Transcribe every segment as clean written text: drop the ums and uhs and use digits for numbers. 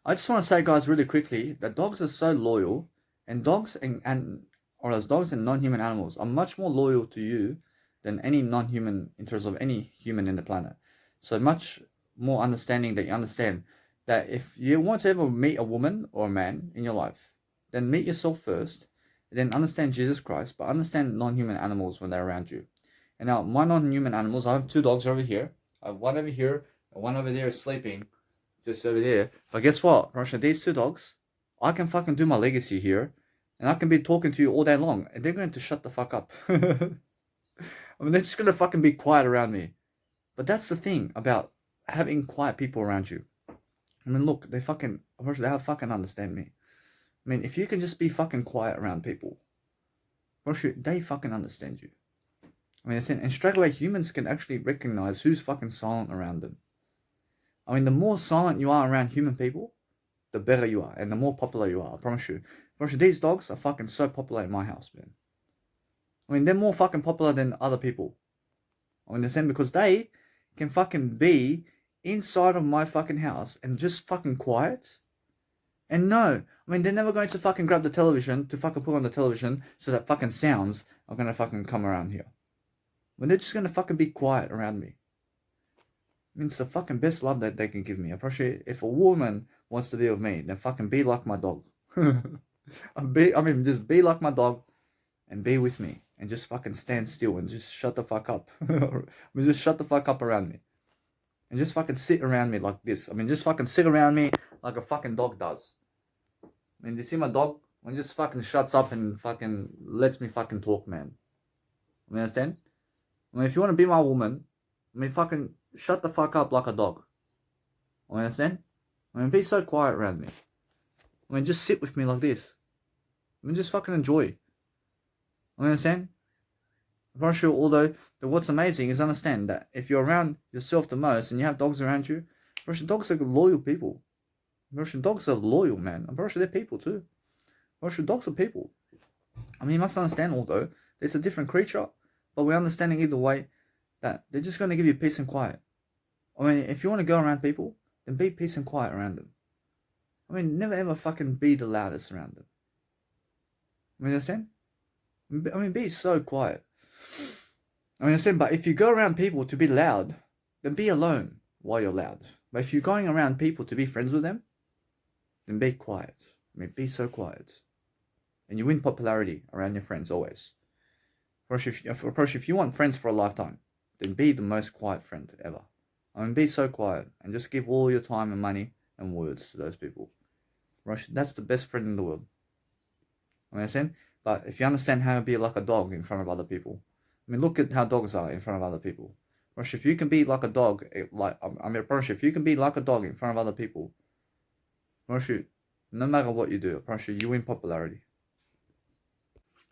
I just want to say, guys, really quickly, that dogs are so loyal, and dogs and non-human animals are much more loyal to you than any non-human in terms of any human in the planet. So much more understanding that you understand that if you want to ever meet a woman or a man in your life, then meet yourself first, then understand Jesus Christ, but understand non-human animals when they're around you. And now, my non-human animals, I have two dogs over here. I have one over here, and one over there is sleeping just over there. But guess what, Russia? These two dogs, I can fucking do my legacy here, and I can be talking to you all day long, and they're going to shut the fuck up. I mean, they're just going to fucking be quiet around me. But that's the thing about having quiet people around you. I mean, look, they fucking understand me. I mean, if you can just be fucking quiet around people, Russia, they fucking understand you. I mean, and straight away, humans can actually recognize who's fucking silent around them. I mean, the more silent you are around human people, the better you are, and the more popular you are. I promise you. I promise you, these dogs are fucking so popular in my house, man. I mean, they're more fucking popular than other people. I understand because they can fucking be inside of my fucking house and just fucking quiet. And no, I mean, they're never going to fucking grab the television to fucking put on the television so that fucking sounds are gonna fucking come around here. When they're just gonna fucking be quiet around me. I mean, it's the fucking best love that they can give me. I appreciate if a woman wants to be with me, then fucking be like my dog. Just be like my dog and be with me and just fucking stand still and just shut the fuck up. Just shut the fuck up around me. And just fucking sit around me like this. I mean, just fucking sit around me like a fucking dog does. I mean, you see my dog? When he just fucking shuts up and fucking lets me fucking talk, man. You understand? I mean, if you want to be my woman, I mean, fucking shut the fuck up like a dog. You understand? I mean, be so quiet around me. I mean, just sit with me like this. I mean, just fucking enjoy. You understand? For sure, although what's amazing is understand that if you're around yourself the most and you have dogs around you, Russian dogs are loyal people. Russian dogs are loyal, man. I'm sure they're people too. Russian dogs are people. I mean, you must understand, although it's a different creature, but we're understanding either way that they're just going to give you peace and quiet. I mean, if you want to go around people, then be peace and quiet around them. I mean, never ever fucking be the loudest around them. I mean, understand? I mean, be so quiet. I mean, understand, but if you go around people to be loud, then be alone while you're loud. But if you're going around people to be friends with them, then be quiet. I mean, be so quiet. And you win popularity around your friends always. If you want friends for a lifetime, then be the most quiet friend ever. I mean, be so quiet and just give all your time and money and words to those people. That's the best friend in the world. I understand? But if you understand how to be like a dog in front of other people, I mean, look at how dogs are in front of other people. If you can be like a dog, if you can be like a dog in front of other people, no matter what you do, you win popularity.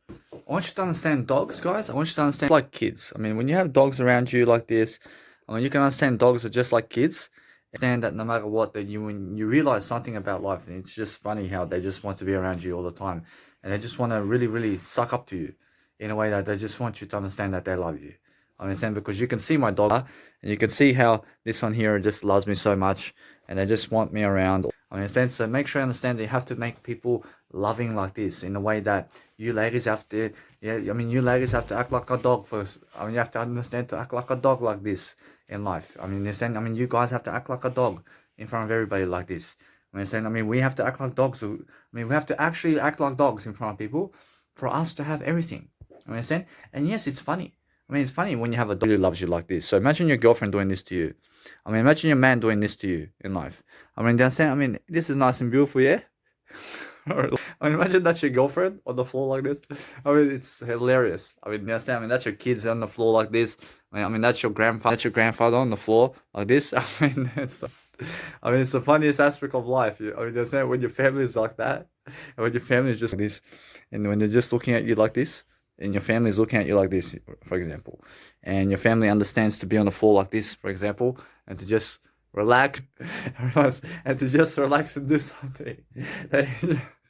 I want you to understand dogs, guys. I want you to understand like kids. I mean, when you have dogs around you like this, I mean, you can understand dogs are just like kids. Understand that no matter what, that when you realize something about life, and it's just funny how they just want to be around you all the time, and they just want to really, really suck up to you in a way that they just want you to understand that they love you. I understand because you can see my dog, and you can see how this one here just loves me so much, and they just want me around. I understand. So make sure you understand that you have to make people loving like this in a way that you ladies have to. Yeah, I mean, you ladies have to act like a dog first. I mean, you have to understand to act like a dog like this in life. I mean, understand. I mean, you guys have to act like a dog in front of everybody like this. I understand. I mean, we have to act like dogs. I mean, we have to actually act like dogs in front of people for us to have everything. I understand. And yes, it's funny. I mean, it's funny when you have a dog who loves you like this. So imagine your girlfriend doing this to you. I mean, imagine your man doing this to you in life. I mean, understand? I mean, this is nice and beautiful, yeah? I mean, imagine that's your girlfriend on the floor like this. I mean, it's hilarious. I mean, understand? I mean, that's your kids on the floor like this. I mean, that's your grandfather. That's your grandfather on the floor like this. I mean, it's the funniest aspect of life. I mean, understand? When your family is like that, and when your family is just like this, and when they're just looking at you like this, and your family is looking at you like this, for example, and your family understands to be on the floor like this, for example, and to just relax, and to just relax and do something. I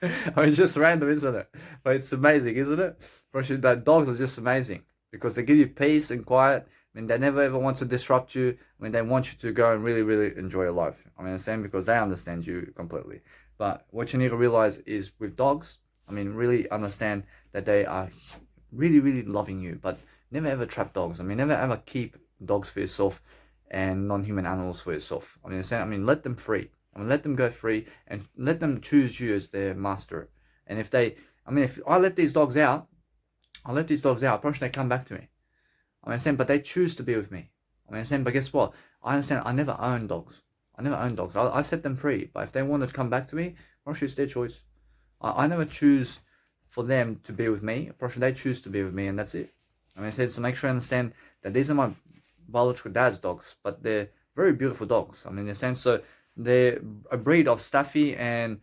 mean, it's just random, isn't it? But it's amazing, isn't it? But dogs are just amazing because they give you peace and quiet. I mean, they never ever want to disrupt you. I mean, they want you to go and really, really enjoy your life. I mean, understand, because they understand you completely. But what you need to realize is with dogs, I mean, really understand that they are really, really loving you. But never ever trap dogs. I mean, never ever keep dogs for yourself and non-human animals for yourself. I mean, understand? I mean, let them free. I mean, let them go free and let them choose you as their master. And if they, I mean, if I let these dogs out, probably they come back to me. I understand, but they choose to be with me. I understand, but guess what? I understand. I never own dogs. I set them free. But if they want to come back to me, probably it's their choice. I never choose for them to be with me. Probably they choose to be with me, and that's it. I understand. So make sure you understand that these are my biological dad's dogs, but they're very beautiful dogs. I mean, understand. So they're a breed of Staffy and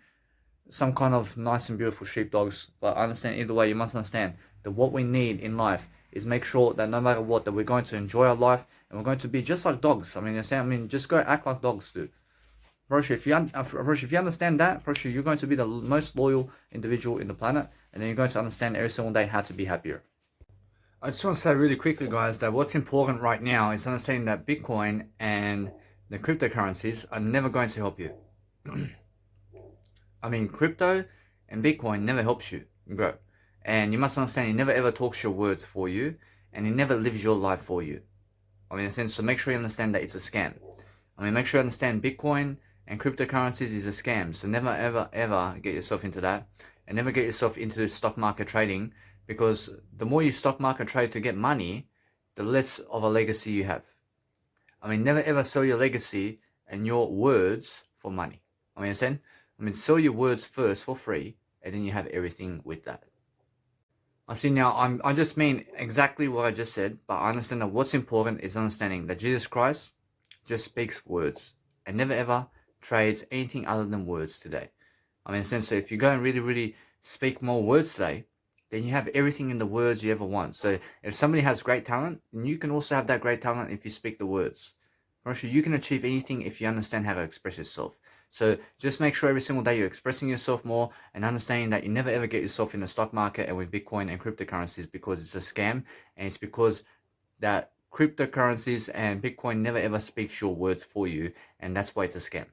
some kind of nice and beautiful sheepdogs. But I understand either way. You must understand that what we need in life is make sure that no matter what, that we're going to enjoy our life and we're going to be just like dogs. I mean, just go act like dogs do. Roshi, if you understand that, Roshi, you're going to be the most loyal individual in the planet, and then you're going to understand every single day how to be happier. I just want to say really quickly, guys, that what's important right now is understanding that Bitcoin and the cryptocurrencies are never going to help you. I mean, crypto and Bitcoin never helps you grow. And you must understand, he never ever talks your words for you, and he never lives your life for you. I mean, in a sense, so make sure you understand that it's a scam. I mean, make sure you understand Bitcoin and cryptocurrencies is a scam. So never ever ever get yourself into that, and never get yourself into stock market trading, because the more you stock market trade to get money, the less of a legacy you have. I mean, never ever sell your legacy and your words for money. I mean, understand? I mean, sell your words first for free, and then you have everything with that. I see now, I just mean exactly what I just said, but I understand that what's important is understanding that Jesus Christ just speaks words and never ever trades anything other than words today. I mean, in a sense, so if you go and really, really speak more words today, then you have everything in the words you ever want. So if somebody has great talent, then you can also have that great talent if you speak the words. Actually, you can achieve anything if you understand how to express yourself. So just make sure every single day you're expressing yourself more and understanding that you never ever get yourself in the stock market and with Bitcoin and cryptocurrencies, because it's a scam, and it's because that cryptocurrencies and Bitcoin never ever speaks your words for you, and that's why it's a scam.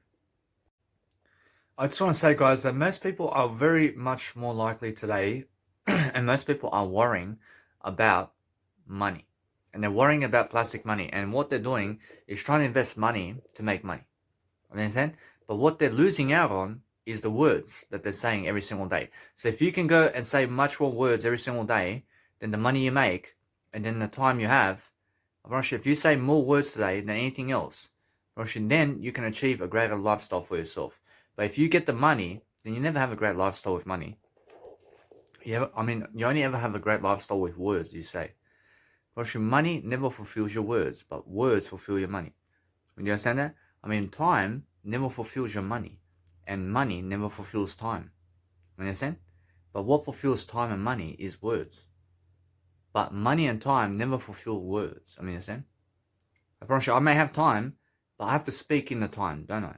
I just want to say, guys, that most people are very much more likely today and most people are worrying about money. And they're worrying about plastic money. And what they're doing is trying to invest money to make money. Understand? But what they're losing out on is the words that they're saying every single day. So if you can go and say much more words every single day than the money you make and then the time you have, if you say more words today than anything else, then you can achieve a greater lifestyle for yourself. But if you get the money, then you never have a great lifestyle with money. You only ever have a great lifestyle with words, you say. Because your money never fulfills your words, but words fulfill your money. Do you understand that? I mean, time never fulfills your money, and money never fulfills time. You understand? But what fulfills time and money is words. But money and time never fulfill words. I mean, understand? I promise you, I may have time, but I have to speak in the time, don't I?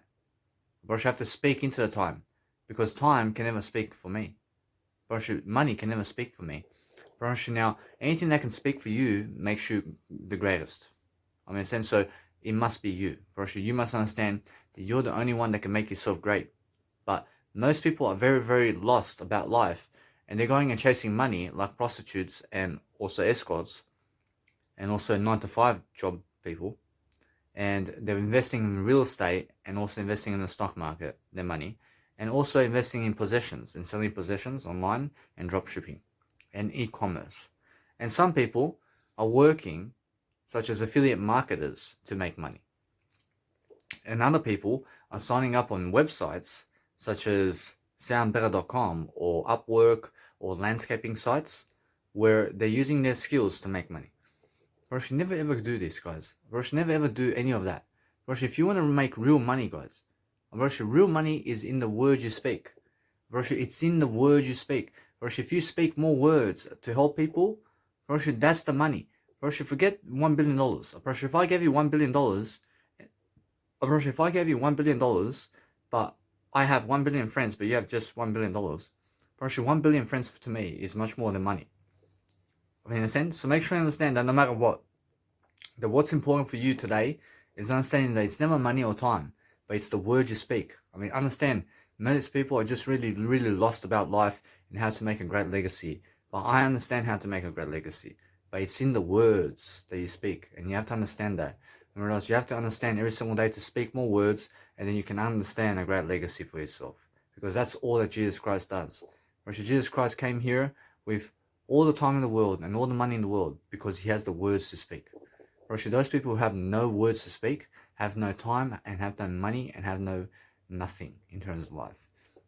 I have to speak into the time, because time can never speak for me. Money can never speak for me. Now, anything that can speak for you makes you the greatest. I mean, so it must be you. You must understand that you're the only one that can make yourself great. But most people are very, very lost about life, and they're going and chasing money like prostitutes and also escorts and also 9-to-5 job people. And they're investing in real estate and also investing in the stock market, their money, and also investing in possessions and selling possessions online and drop shipping and e-commerce. And some people are working, such as affiliate marketers, to make money. And other people are signing up on websites such as soundbetter.com or Upwork or landscaping sites where they're using their skills to make money. Roshi, never ever do this, guys. Roshi, never ever do any of that. Roshi, if you want to make real money, guys, Roshi, real money is in the words you speak. Roshi, it's in the words you speak. Roshi, if you speak more words to help people, Roshi, that's the money. Roshi, forget $1 billion. Roshi, if I gave you $1 billion, Roshi, if I gave you $1 billion, but I have 1 billion friends, but you have just $1 billion, Roshi, 1 billion friends to me is much more than money. I mean, in a sense, so make sure you understand that no matter what, that what's important for you today is understanding that it's never money or time, but it's the word you speak. I mean, understand, most people are just really, really lost about life and how to make a great legacy. But I understand how to make a great legacy. But it's in the words that you speak, and you have to understand that. And whereas you have to understand every single day to speak more words, and then you can understand a great legacy for yourself. Because that's all that Jesus Christ does. Whereas Jesus Christ came here with all the time in the world and all the money in the world because he has the words to speak. Whereas those people who have no words to speak, have no time and have no money and have nothing in terms of life.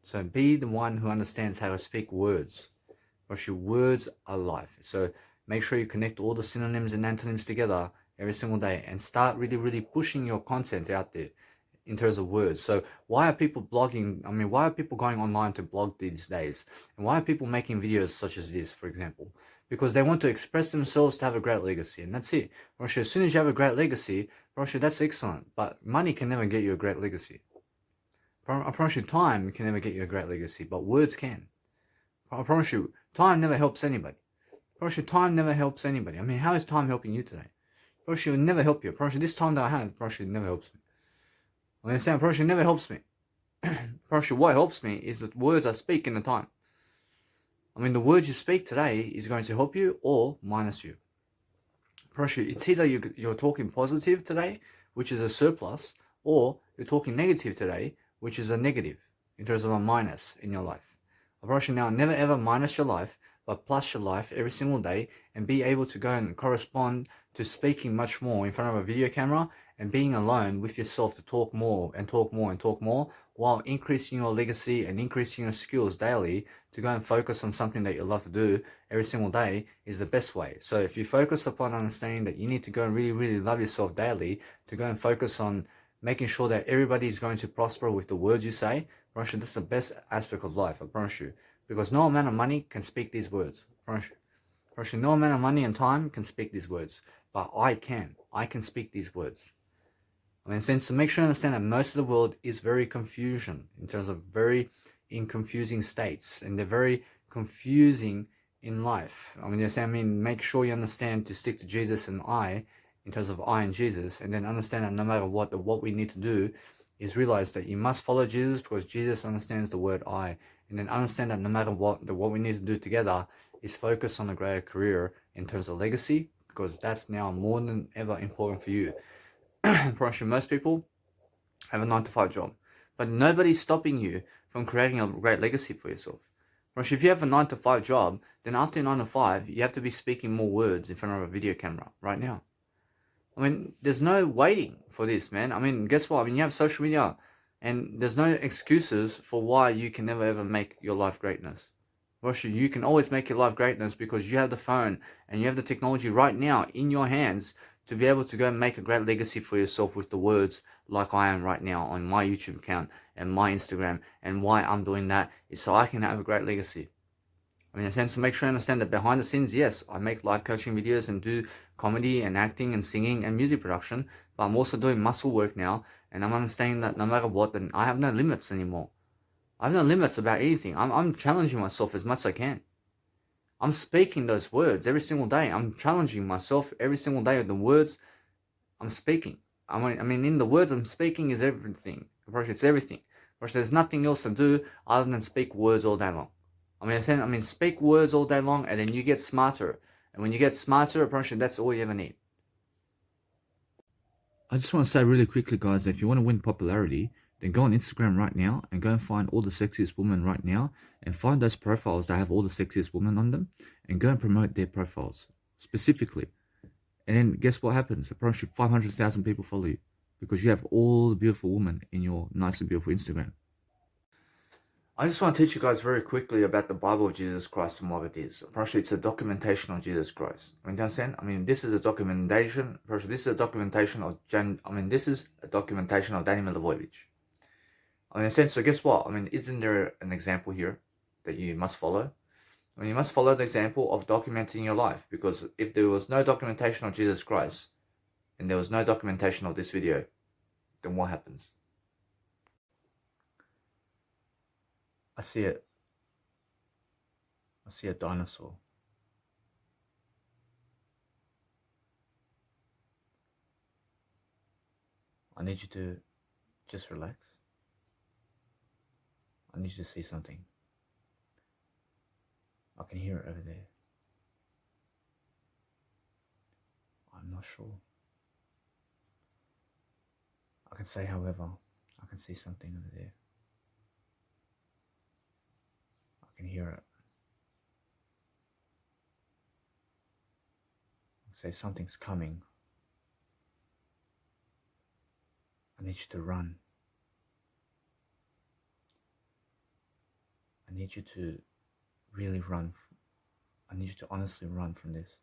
So be the one who understands how to speak words. Whereas your words are life. So make sure you connect all the synonyms and antonyms together every single day and start really, really pushing your content out there in terms of words. So why are people blogging? I mean, why are people going online to blog these days? And why are people making videos such as this, for example? Because they want to express themselves to have a great legacy, and that's it. Russia, as soon as you have a great legacy, Russia, that's excellent. But money can never get you a great legacy. I promise you, time can never get you a great legacy, but words can. I promise you, time never helps anybody. I promise you, time never helps anybody. I mean, how is time helping you today? I promise you, it will never help you. I promise you, this time that I have, I promise you, it never helps me. I understand, I promise you, it never helps me. I promise you, what helps me is the words I speak in the time. I mean, the words you speak today is going to help you or minus you. Pressure, it's either you're talking positive today, which is a surplus, or you're talking negative today, which is a negative, in terms of a minus in your life. I promise you now, never ever minus your life, but plus your life every single day, and be able to go and correspond to speaking much more in front of a video camera, and being alone with yourself to talk more and talk more and talk more, while increasing your legacy and increasing your skills daily to go and focus on something that you love to do every single day is the best way. So if you focus upon understanding that you need to go and really, really love yourself daily, to go and focus on making sure that everybody is going to prosper with the words you say, I promise you, that's the best aspect of life, I promise you. Because no amount of money can speak these words, I promise you. I promise you, no amount of money and time can speak these words. But I can speak these words. I mean, since to make sure you understand that most of the world is very confusion in terms of very in confusing states, and they're very confusing in life. I mean, yes, I mean, make sure you understand to stick to Jesus and I, in terms of I and Jesus, and then understand that no matter what we need to do is realize that you must follow Jesus because Jesus understands the word I, and then understand that no matter what we need to do together is focus on a greater career in terms of legacy, because that's now more than ever important for you. For most people have a 9-to-5 job, but nobody's stopping you from creating a great legacy for yourself. If you have a 9-to-5 job, then after 9 to 5, you have to be speaking more words in front of a video camera right now. I mean, there's no waiting for this, man. I mean, guess what? I mean, you have social media, and there's no excuses for why you can never ever make your life greatness. Russia, you can always make your life greatness because you have the phone and you have the technology right now in your hands to be able to go and make a great legacy for yourself with the words like I am right now on my YouTube account and my Instagram. And why I'm doing that is so I can have a great legacy. I mean, in a sense, to make sure I understand that behind the scenes, yes, I make life coaching videos and do comedy and acting and singing and music production, but I'm also doing muscle work now, and I'm understanding that no matter what, then I have no limits anymore. I have no limits about anything. I'm challenging myself as much as I can. I'm speaking those words every single day. I'm challenging myself every single day with the words I'm speaking. I mean, in the words I'm speaking is everything. It's everything. There's nothing else to do other than speak words all day long. I mean, speak words all day long, and then you get smarter. And when you get smarter, that's all you ever need. I just want to say really quickly, guys, that if you want to win popularity, then go on Instagram right now and go and find all the sexiest women right now and find those profiles that have all the sexiest women on them and go and promote their profiles specifically. And then guess what happens? I promise you 500,000 people follow you because you have all the beautiful women in your nice and beautiful Instagram. I just want to teach you guys very quickly about the Bible of Jesus Christ and what it is. Partially, it's a documentation of Jesus Christ. I mean, do you understand? I mean, this is a documentation. Partially, this is a documentation of this is a documentation of Danny Milivojevic. I mean, in a sense, so guess what? I mean, isn't there an example here that you must follow? I mean, you must follow the example of documenting your life, because if there was no documentation of Jesus Christ and there was no documentation of this video, then what happens? I see it. I see a dinosaur. I need you to just relax. I need you to see something. I can hear it over there. I'm not sure. I can say, however, I can see something over there. I can hear it. I say something's coming. I need you to run. I need you to really run. I need you to honestly run from this.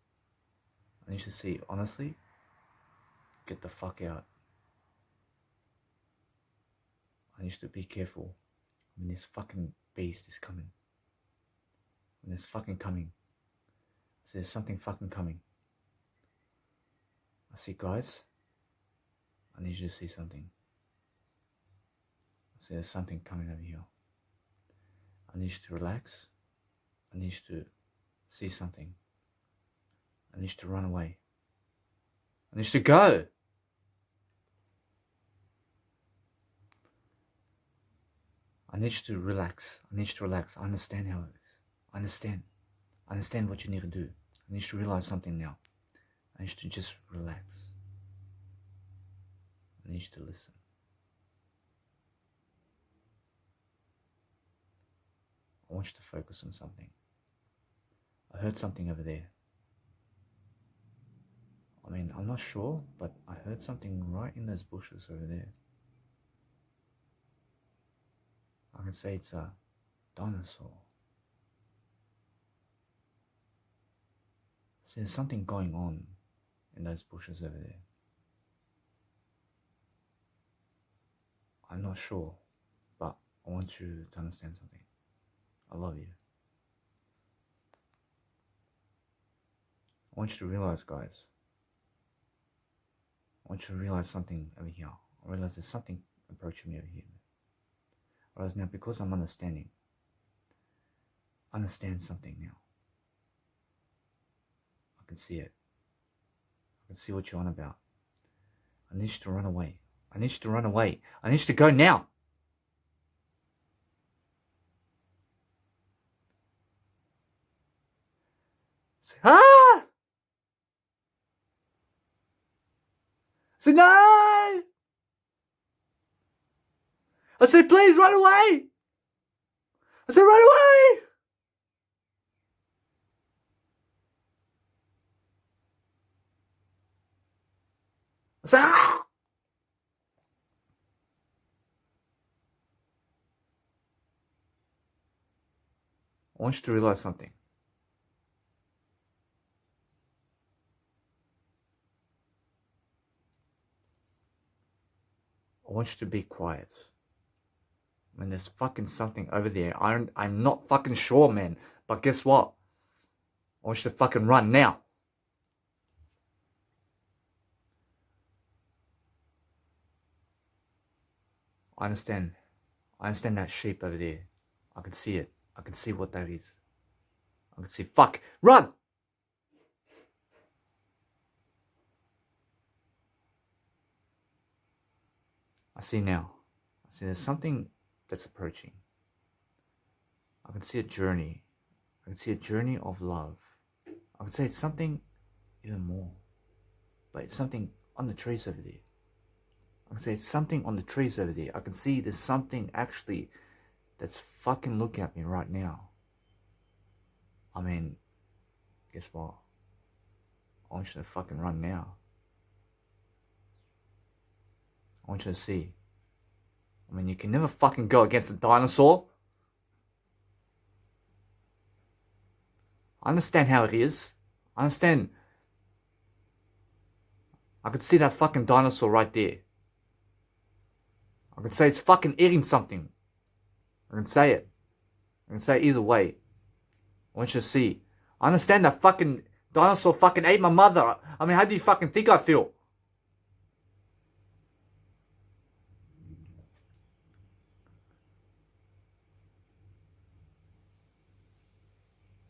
I need you to see, honestly, get the fuck out. I need you to be careful when this fucking beast is coming. When it's fucking coming. So there's something fucking coming. I see, guys. I need you to see something. I see there's something coming over here. I need you to relax. I need you to see something. I need you to run away. I need you to go. I need you to relax. I need you to relax. I understand how it is. I understand. I understand what you need to do. I need you to realize something now. I need you to just relax. I need you to listen. I want you to focus on something. I heard something over there. I mean, I'm not sure, but I heard something right in those bushes over there. I can say it's a dinosaur. So there's something going on in those bushes over there. I'm not sure, but I want you to understand something. I love you. I want you to realize, guys. I want you to realize something over here. I realize there's something approaching me over here. I realize now, because I'm understand something now. I can see it. I can see what you're on about. I need you to run away. I need you to run away. I need you to go now. Say, ah! Say, no! I said, please run away! I said, run away! I said, ah! I want you to realize something. I want you to be quiet. When there's fucking something over there, I'm not fucking sure, man. But guess what? I want you to fucking run now. I understand. I understand that sheep over there. I can see it. I can see what that is. I can see, fuck, run! I see now. I see there's something that's approaching. I can see a journey. I can see a journey of love. I can say it's something even more. But it's something on the trees over there. I can say it's something on the trees over there. I can see there's something actually that's fucking looking at me right now. I mean, guess what? I want you to fucking run now. I want you to see. I mean, you can never fucking go against a dinosaur. I understand how it is. I understand. I could see that fucking dinosaur right there. I can say it's fucking eating something. I can say it. I can say it either way. I want you to see. I understand that fucking dinosaur fucking ate my mother. I mean, how do you fucking think I feel?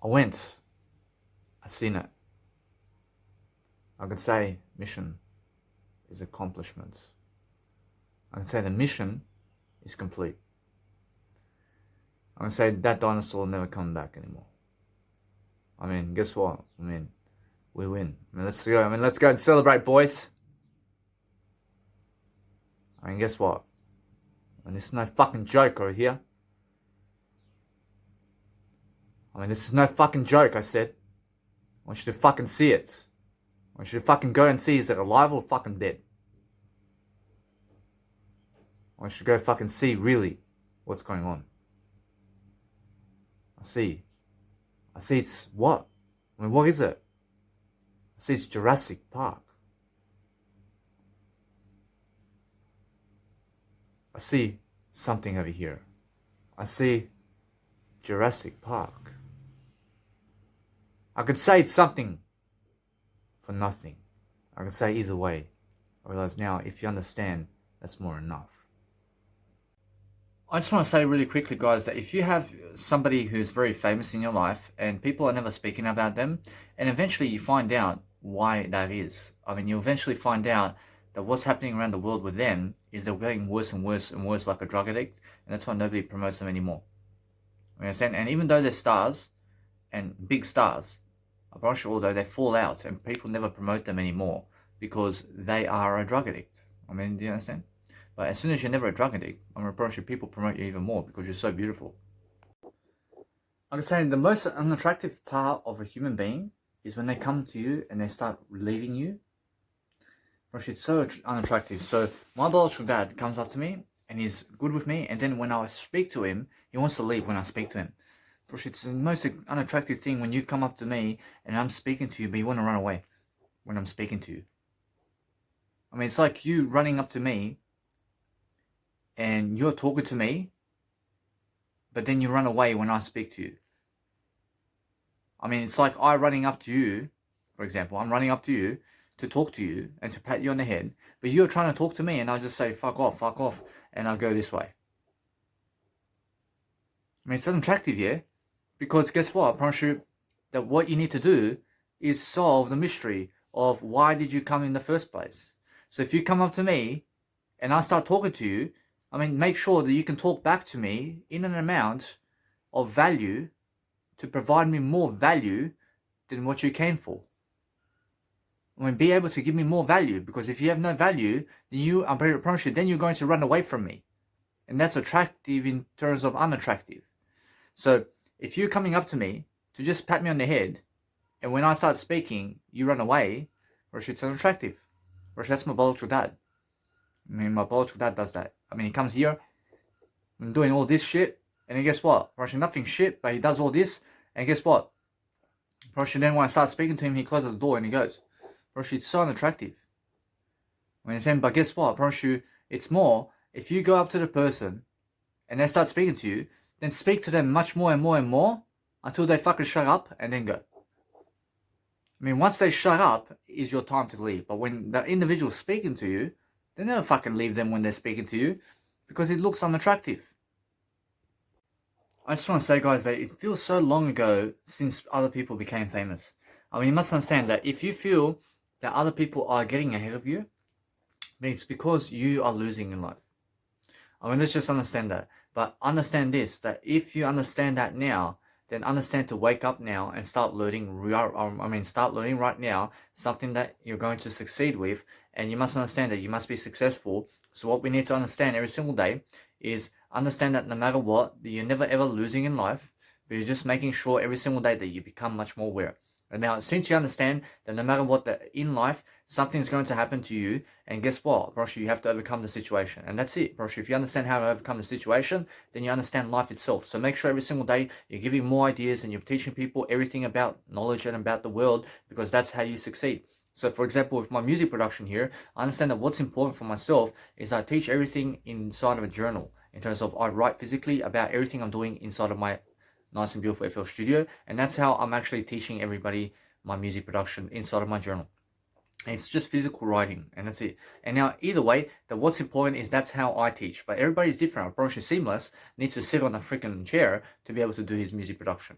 I went. I seen it. I could say mission is accomplishment. I can say the mission is complete. I can say that dinosaur will never come back anymore. I mean, guess what? I mean, we win. I mean, let's go. Let's go and celebrate, boys. I mean, guess what? And this is no fucking joke over here. I mean, this is no fucking joke, I said. I want you to fucking see it. I want you to fucking go and see, is it alive or fucking dead? I want you to go fucking see really what's going on. I see it's what? I mean, what is it? I see it's Jurassic Park. I see something over here. I see Jurassic Park. I could say it's something for nothing. I could say either way. I realize now, if you understand, that's more enough. I just want to say really quickly, guys, that if you have somebody who's very famous in your life and people are never speaking about them, and eventually you find out why that is. I mean, you eventually find out that what's happening around the world with them is they're getting worse and worse and worse like a drug addict, and that's why nobody promotes them anymore. You understand? And even though they're stars, and big stars, I promise you, although they fall out and people never promote them anymore because they are a drug addict. I mean, do you understand? But as soon as you're never a drug addict, I'm going to promise you, people promote you even more because you're so beautiful. I'm saying the most unattractive part of a human being is when they come to you and they start leaving you. It's so unattractive. So my biological dad comes up to me and he's good with me, and then when I speak to him, he wants to leave when I speak to him. It's the most unattractive thing when you come up to me and I'm speaking to you, but you want to run away when I'm speaking to you. I mean, it's like you running up to me and you're talking to me, but then you run away when I speak to you. I mean, it's like I running up to you, for example, I'm running up to you to talk to you and to pat you on the head, but you're trying to talk to me and I just say, fuck off, and I'll go this way. I mean, it's unattractive, yeah? Because guess what? I promise you that what you need to do is solve the mystery of why did you come in the first place. So if you come up to me and I start talking to you, I mean, make sure that you can talk back to me in an amount of value to provide me more value than what you came for. I mean, be able to give me more value, because if you have no value, then I promise you, then you're going to run away from me. And that's attractive in terms of unattractive. So if you're coming up to me to just pat me on the head, and when I start speaking, you run away, it's unattractive. That's my biological dad. I mean, my biological dad does that. I mean, he comes here, I'm doing all this shit, and then guess what? Nothing shit, but he does all this, and guess what? Then when I start speaking to him, he closes the door and he goes. It's so unattractive. I mean, but guess what? It's more, if you go up to the person and they start speaking to you, then speak to them much more and more and more until they fucking shut up and then go. I mean, once they shut up, is your time to leave. But when the individual's speaking to you, they never fucking leave them when they're speaking to you because it looks unattractive. I just want to say, guys, that it feels so long ago since other people became famous. I mean, you must understand that if you feel that other people are getting ahead of you, then it's because you are losing in life. I mean, let's just understand that. But understand this, that if you understand that now, then understand to wake up now and start learning. Start learning right now something that you're going to succeed with, and you must understand that you must be successful. So what we need to understand every single day is understand that no matter what, you're never ever losing in life, but you're just making sure every single day that you become much more aware. And now, since you understand that no matter what in life, something's going to happen to you, and guess what, you have to overcome the situation. And that's it, if you understand how to overcome the situation, then you understand life itself. So make sure every single day you're giving more ideas and you're teaching people everything about knowledge and about the world, because that's how you succeed. So for example, with my music production here, I understand that what's important for myself is I teach everything inside of a journal, in terms of I write physically about everything I'm doing inside of my nice and beautiful FL Studio, and that's how I'm actually teaching everybody my music production inside of my journal. And it's just physical writing, and that's it. And now, either way, what's important is that's how I teach. But everybody's different. Seamless needs to sit on a freaking chair to be able to do his music production.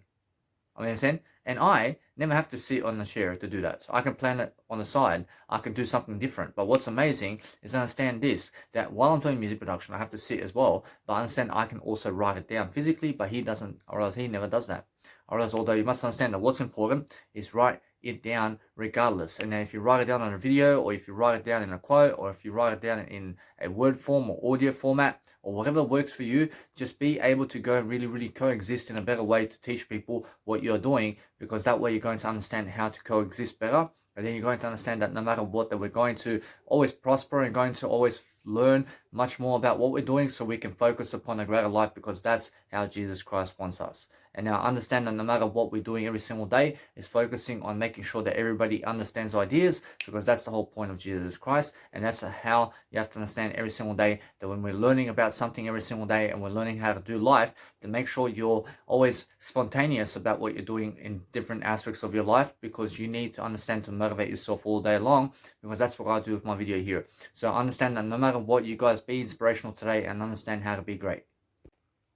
I understand? And I never have to sit on the chair to do that. So I can plan it on the side. I can do something different. But what's amazing is understand this, that while I'm doing music production, I have to sit as well. But I understand I can also write it down physically, but he doesn't, or else he never does that. Or else, although you must understand that what's important is write it down regardless. And then if you write it down on a video, or if you write it down in a quote, or if you write it down in a word form or audio format, or whatever works for you, just be able to go and really coexist in a better way to teach people what you're doing, because that way you're going to understand how to coexist better. And then you're going to understand that no matter what, that we're going to always prosper and going to always learn much more about what we're doing, so we can focus upon a greater life, because that's how Jesus Christ wants us. And now understand that no matter what we're doing every single day is focusing on making sure that everybody understands ideas, because that's the whole point of Jesus Christ. And that's how you have to understand every single day, that when we're learning about something every single day and we're learning how to do life, to make sure you're always spontaneous about what you're doing in different aspects of your life, because you need to understand to motivate yourself all day long, because that's what I do with my video here. So understand that no matter what, you guys be inspirational today and understand how to be great.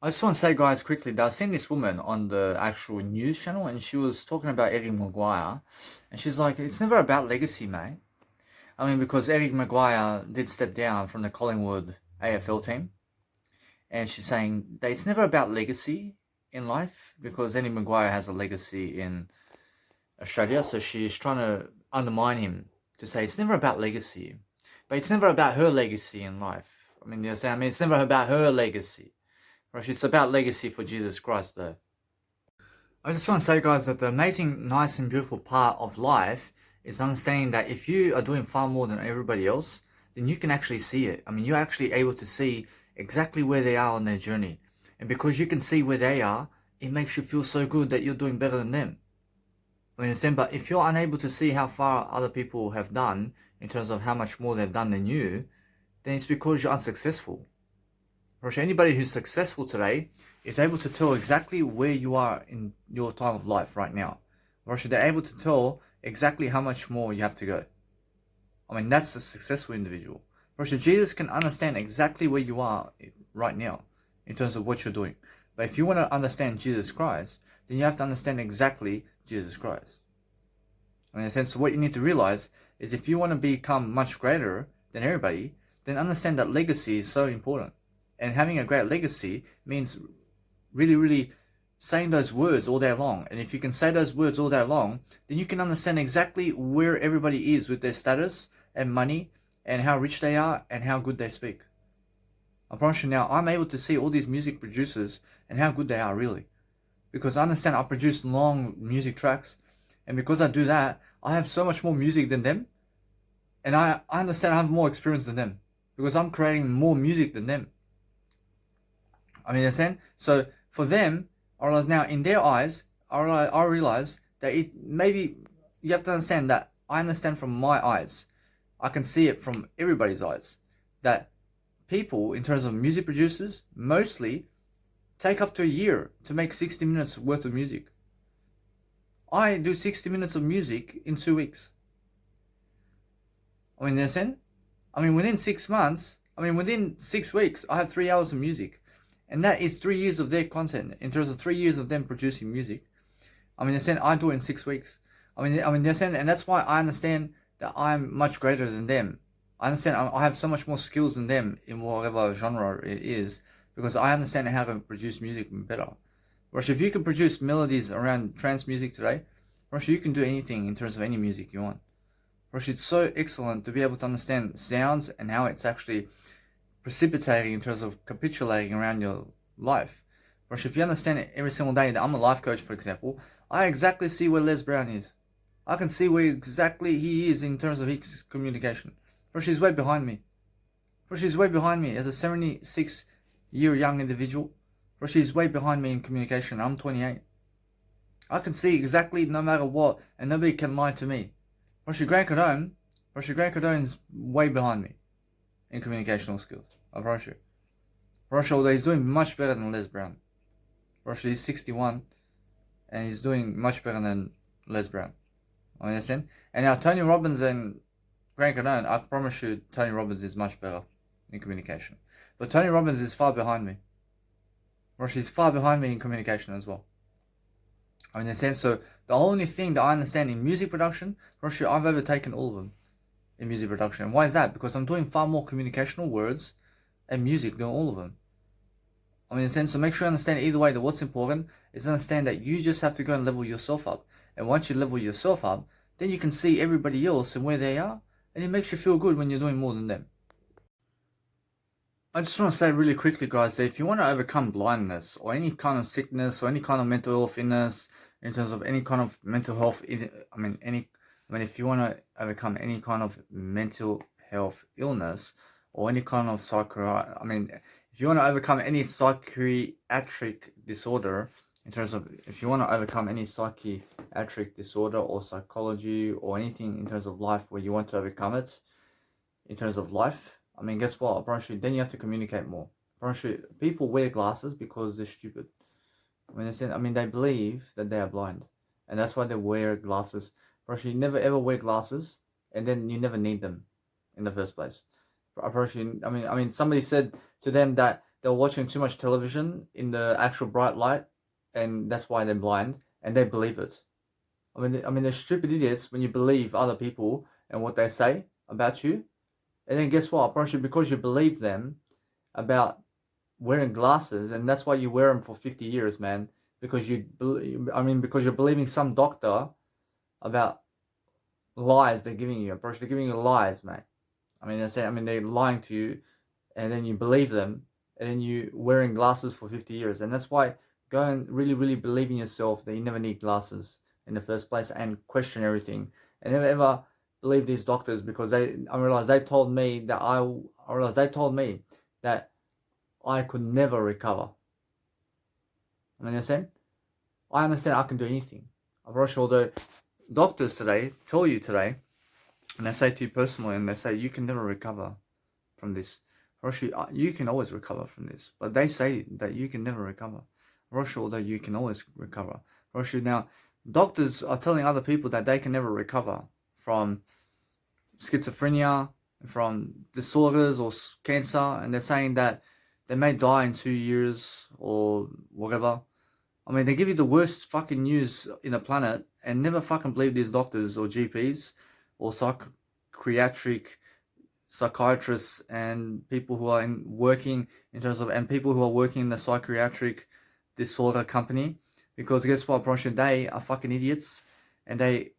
I just want to say, guys, quickly, that I've seen this woman on the actual news channel, and she was talking about Eric Maguire, and she's like, it's never about legacy, mate. I mean, because Eric Maguire did step down from the Collingwood AFL team, and she's saying that it's never about legacy in life, because Eric Maguire has a legacy in Australia, so she's trying to undermine him to say it's never about legacy, but it's never about her legacy in life. I mean, you're saying, it's never about her legacy. It's about legacy for Jesus Christ, though. I just want to say, guys, that the amazing, nice, and beautiful part of life is understanding that if you are doing far more than everybody else, then you can actually see it. I mean, you're actually able to see exactly where they are on their journey. And because you can see where they are, it makes you feel so good that you're doing better than them. I understand, but if you're unable to see how far other people have done in terms of how much more they've done than you, then it's because you're unsuccessful. Anybody who's successful today is able to tell exactly where you are in your time of life right now. They're able to tell exactly how much more you have to go. I mean, that's a successful individual. Jesus can understand exactly where you are right now in terms of what you're doing. But if you want to understand Jesus Christ, then you have to understand exactly Jesus Christ. I mean, in a sense, so what you need to realize is if you want to become much greater than everybody, then understand that legacy is so important. And having a great legacy means really saying those words all day long. And if you can say those words all day long, then you can understand exactly where everybody is with their status and money and how rich they are and how good they speak. I promise you now, I'm able to see all these music producers and how good they are really. Because I understand I produce long music tracks. And because I do that, I have so much more music than them. And I understand I have more experience than them. Because I'm creating more music than them. I mean, understand? So for them, I realize now in their eyes, I realize that it maybe you have to understand that I understand from my eyes. I can see it from everybody's eyes that people, in terms of music producers, mostly take up to a year to make 60 minutes worth of music. I do 60 minutes of music in 2 weeks. I mean, understand? I mean, within 6 months, within 6 weeks, I have 3 hours of music. And that is 3 years of their content, in terms of 3 years of them producing music. I mean, I do it in 6 weeks. And that's why I understand that I'm much greater than them. I understand I have so much more skills than them in whatever genre it is, because I understand how to produce music better. Whereas if you can produce melodies around trance music today, whereas you can do anything in terms of any music you want. Whereas it's so excellent to be able to understand sounds and how it's actually precipitating in terms of capitulating around your life. Whereas if you understand it every single day, that I'm a life coach, for example, I exactly see where Les Brown is. I can see where exactly he is in terms of his communication. Whereas he's way behind me. Whereas he's way behind me as a 76-year young individual. Whereas he's way behind me in communication. I'm 28. I can see exactly no matter what, and nobody can lie to me. Whereas Grant Cardone's way behind me in communicational skills. I promise you. Although he's doing much better than Les Brown. He's 61 and he's doing much better than Les Brown. I understand? And now Tony Robbins and Grant Cardone, I promise you Tony Robbins is much better in communication. But Tony Robbins is far behind me. He's far behind me in communication as well. I mean, in a sense, so the only thing that I understand in music production, for sure, I've overtaken all of them in music production. And why is that? Because I'm doing far more communicational words and music than all of them. I mean, in a sense, so make sure you understand either way that what's important is understand that you just have to go and level yourself up. And once you level yourself up, then you can see everybody else and where they are, and it makes you feel good when you're doing more than them. I just want to say really quickly, guys, that if you want to overcome blindness or any kind of sickness or any kind of mental health illness, in terms of any kind of mental health, if you want to overcome any kind of mental health illness or any kind of if you want to overcome any psychiatric disorder, in terms of if you want to overcome any psychiatric disorder or psychology or anything in terms of life where you want to overcome it, in terms of life, I mean, guess what? Apparently, then you have to communicate more. Apparently, people wear glasses because they're stupid. They believe that they are blind, and that's why they wear glasses. Apparently, you never ever wear glasses, and then you never need them in the first place. Apparently, somebody said to them that they're watching too much television in the actual bright light, and that's why they're blind, and they believe it. They're stupid idiots when you believe other people and what they say about you. And then guess what? Apparently, because you believe them about wearing glasses, and that's why you wear them for 50 years, man. Because because you're believing some doctor about lies they're giving you. Apparently, they're giving you lies, mate. They're lying to you, and then you believe them, and then you wearing glasses for 50 years. And that's why go and really, really believe in yourself that you never need glasses in the first place, and question everything, and never ever believe these doctors, because I realized they told me that I could never recover. I understand I can do anything. Although doctors today tell you today, and they say to you personally, and they say you can never recover from this. You can always recover from this, but they say that you can never recover. Although you can always recover. Now, doctors are telling other people that they can never recover from schizophrenia, from disorders or cancer, and they're saying that they may die in 2 years or whatever. They give you the worst fucking news in the planet, and never fucking believe these doctors or GPs or psychiatrists and people who are working in the psychiatric disorder company, because guess what? They are fucking idiots, and they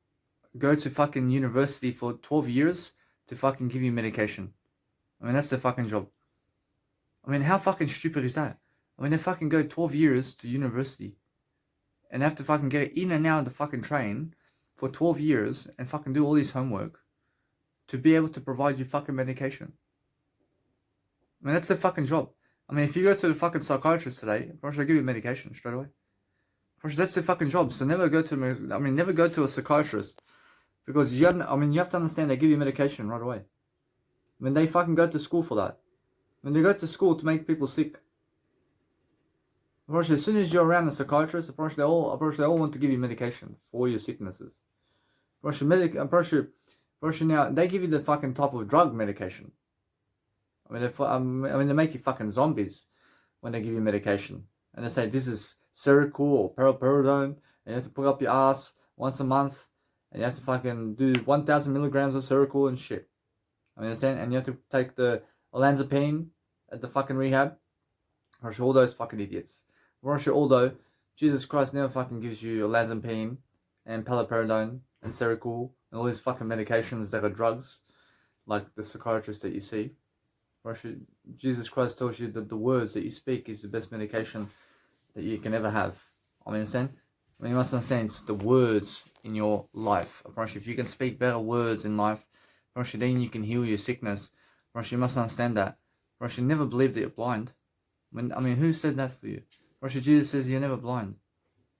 go to fucking university for 12 years to fucking give you medication. That's their fucking job. How fucking stupid is that? They fucking go 12 years to university and have to fucking get in and out of the fucking train for 12 years and fucking do all this homework to be able to provide you fucking medication. That's their fucking job. If you go to the fucking psychiatrist today, they'll give you medication straight away. That's their fucking job. So never go to a psychiatrist, because you have to understand they give you medication right away. They fucking go to school for that. They go to school to make people sick. As soon as you're around a psychiatrist, they all want to give you medication for all your sicknesses. Now they give you the fucking type of drug medication. They make you fucking zombies when they give you medication, and they say this is Seroquel or paliperidone, and you have to put up your ass once a month, and you have to fucking do 1,000 milligrams of Seroquel and shit. And you have to take the olanzapine at the fucking rehab. All those fucking idiots. Although Jesus Christ never fucking gives you olanzapine and paliperidone and Seroquel and all these fucking medications that are drugs, like the psychiatrist that you see. Jesus Christ tells you that the words that you speak is the best medication that you can ever have. You must understand it's the words in your life. If you can speak better words in life, then you can heal your sickness. You must understand that. Never believe that you're blind. Who said that for you? Jesus says you're never blind.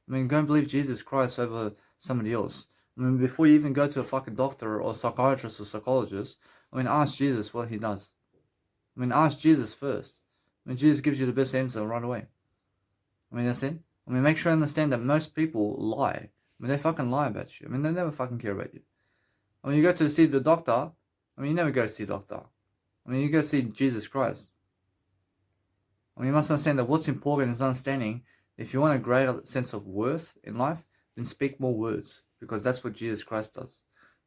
Go and believe Jesus Christ over somebody else. Before you even go to a fucking doctor or psychiatrist or psychologist, ask Jesus what he does. Ask Jesus first. Jesus gives you the best answer right away. That's it. Make sure you understand that most people lie. They fucking lie about you. They never fucking care about you. You go to see the doctor, you never go to see the doctor. You go see Jesus Christ. You must understand that what's important is understanding if you want a greater sense of worth in life, then speak more words, because that's what Jesus Christ does.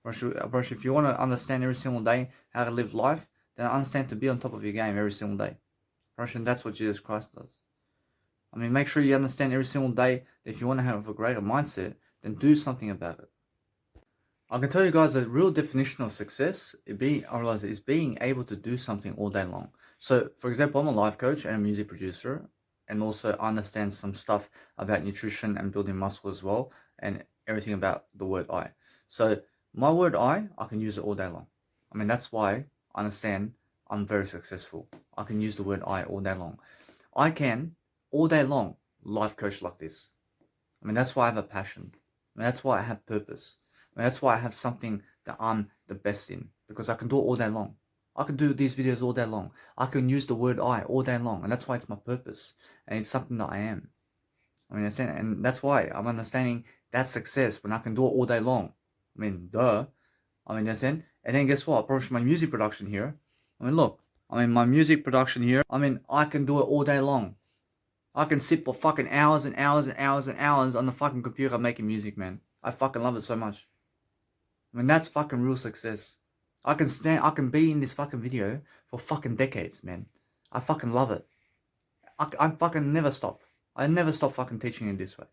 Brosh, if you want to understand every single day how to live life, then understand to be on top of your game every single day. Brosh, and that's what Jesus Christ does. I mean, make sure you understand every single day that if you want to have a greater mindset, then do something about it. I can tell you guys the real definition of success is being able to do something all day long. So, for example, I'm a life coach and a music producer, and also understand some stuff about nutrition and building muscle as well, and everything about the word I. So, my word I can use it all day long. I mean, that's why I understand I'm very successful. I can use the word I all day long. I can, all day long, life coach like this. I mean, that's why I have a passion. I mean, that's why I have purpose. I mean, that's why I have something that I'm the best in, because I can do it all day long. I can do these videos all day long. I can use the word I all day long, and that's why it's my purpose, and it's something that I am. I mean, and that's why I'm understanding that success when I can do it all day long. I mean, duh. I mean, understand? And then guess what? Approach my music production here. I mean, look. I mean, my music production here. I mean, I can do it all day long. I can sit for fucking hours and hours and hours and hours on the fucking computer making music, man. I fucking love it so much. I mean, that's fucking real success. I can be in this fucking video for fucking decades, man. I fucking love it. I fucking never stop. I never stop fucking teaching in this way.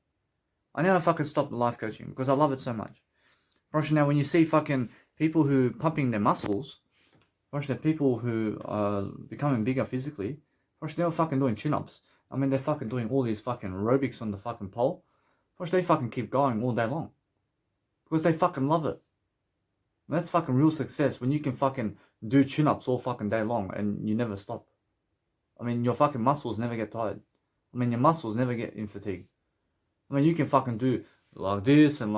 I never fucking stop life coaching because I love it so much. Now, when you see fucking people who pumping their muscles, people who are becoming bigger physically, they're fucking doing chin-ups. I mean, they're fucking doing all these fucking aerobics on the fucking pole. They fucking keep going all day long. Because they fucking love it. And that's fucking real success when you can fucking do chin-ups all fucking day long and you never stop. I mean, your fucking muscles never get tired. I mean, your muscles never get in fatigue. I mean, you can fucking do like this and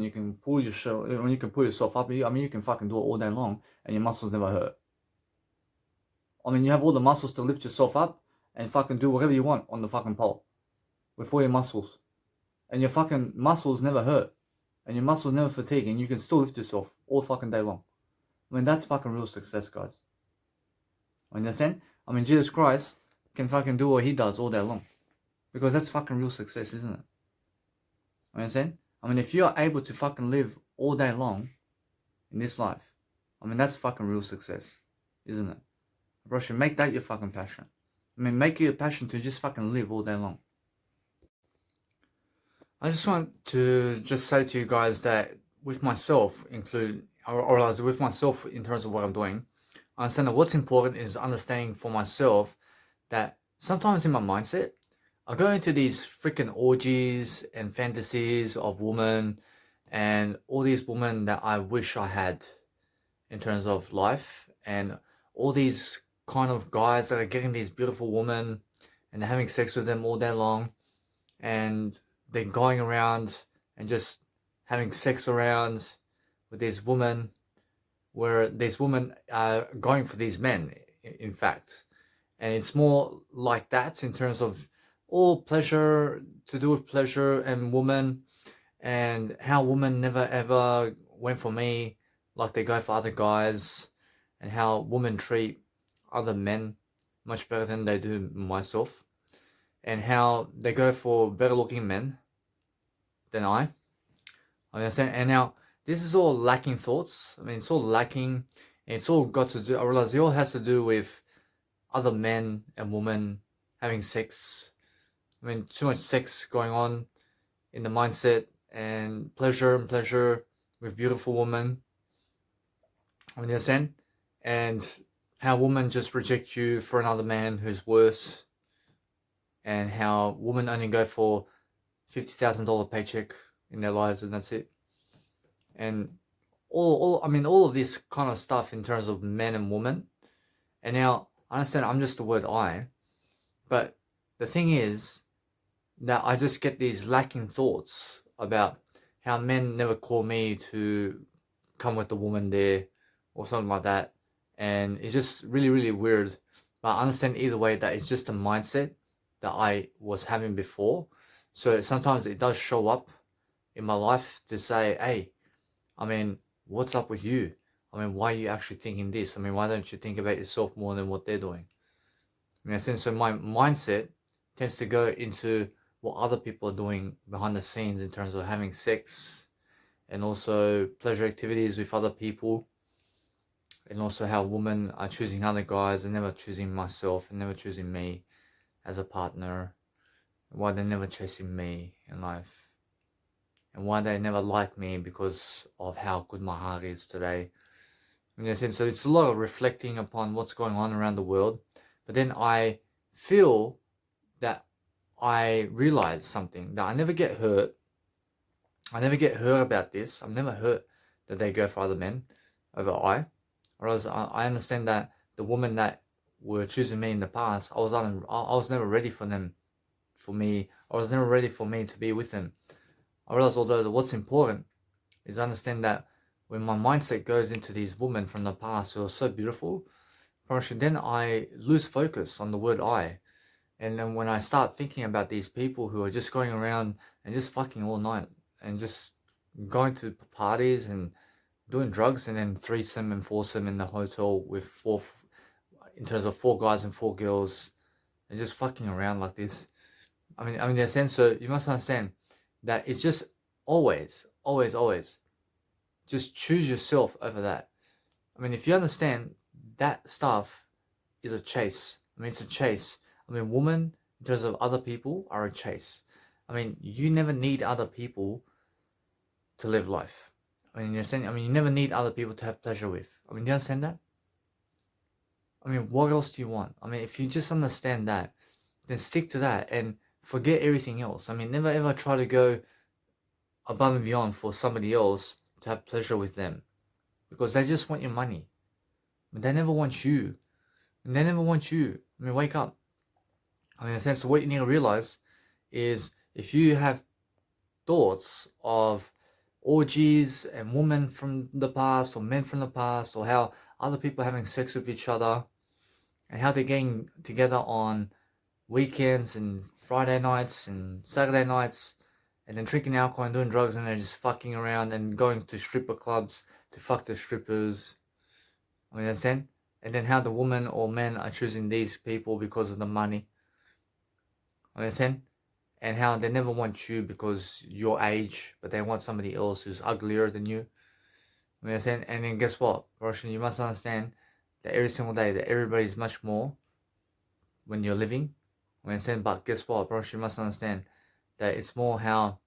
you can pull yourself up. I mean, you can fucking do it all day long and your muscles never hurt. I mean, you have all the muscles to lift yourself up and fucking do whatever you want on the fucking pole with all your muscles. And your fucking muscles never hurt. And your muscles never fatigue, and you can still lift yourself all fucking day long. I mean, that's fucking real success, guys. I mean, understand? I mean, Jesus Christ can fucking do what he does all day long. Because that's fucking real success, isn't it? I mean, understand? I mean, if you are able to fucking live all day long in this life, I mean, that's fucking real success, isn't it? Bro, should make that your fucking passion. I mean, make it your passion to just fucking live all day long. I just want to just say to you guys that with myself with myself in terms of what I'm doing, I understand that what's important is understanding for myself that sometimes in my mindset, I go into these freaking orgies and fantasies of women and all these women that I wish I had in terms of life, and all these kind of guys that are getting these beautiful women and they're having sex with them all day long, and they're going around and just having sex around with these women, where these women are going for these men, in fact. And it's more like that in terms of all pleasure, to do with pleasure and women, and how women never ever went for me like they go for other guys, and how women treat other men much better than they do myself, and how they go for better looking men than I understand. And now this is all lacking thoughts. I mean, it's all lacking, and it's all got to do, I realize it all has to do with other men and women having sex. I mean, too much sex going on in the mindset, and pleasure with beautiful women. I mean, understand? And how women just reject you for another man who's worse, and how women only go for $50,000 paycheck in their lives and that's it. And all of this kind of stuff in terms of men and women. And now I understand I'm just the word I, but the thing is that I just get these lacking thoughts about how men never call me to come with the woman there or something like that. And it's just really, really weird. But I understand either way that it's just a mindset that I was having before. So sometimes it does show up in my life to say, hey, I mean, what's up with you? I mean, why are you actually thinking this? I mean, why don't you think about yourself more than what they're doing? I mean, so my mindset tends to go into what other people are doing behind the scenes in terms of having sex and also pleasure activities with other people, and also how women are choosing other guys and never choosing myself and never choosing me as a partner, why they're never chasing me in life, and why they never like me because of how good my heart is today. In a sense, so it's a lot of reflecting upon what's going on around the world, but then I feel that I realize something, that I never get hurt. I never get hurt about this. I'm never hurt that they go for other men over I. Whereas I understand that the women that were choosing me in the past, I was never ready for them, for me. I was never ready for me to be with them. I realize although what's important is understand that when my mindset goes into these women from the past who are so beautiful, then I lose focus on the word I. And then when I start thinking about these people who are just going around and just fucking all night and just going to parties and doing drugs and then threesome and foursome in the hotel with in terms of 4 guys and 4 girls, and just fucking around like this. I mean, in a sense, so you must understand that it's just always, always, always, just choose yourself over that. I mean, if you understand that stuff is a chase. I mean, it's a chase. I mean, women, in terms of other people, are a chase. I mean, you never need other people to live life. I mean, you never need other people to have pleasure with. I mean, do you understand that? I mean, what else do you want? I mean, if you just understand that, then stick to that and forget everything else. I mean, never ever try to go above and beyond for somebody else to have pleasure with them, because they just want your money. I mean, they never want you. And they never want you. I mean, wake up. I mean, in a sense, what you need to realize is if you have thoughts of orgies and women from the past or men from the past, or how other people are having sex with each other and how they're getting together on weekends and Friday nights and Saturday nights and then drinking alcohol and doing drugs and they're just fucking around and going to stripper clubs to fuck the strippers. I mean, understand? And then how the women or men are choosing these people because of the money. I understand? And how they never want you because your age, but they want somebody else who's uglier than you. I mean, understand? And then guess what, Russian, you must understand that every single day that everybody's much more when you're living. I mean, understand? But guess what, Russian, you must understand that it's more how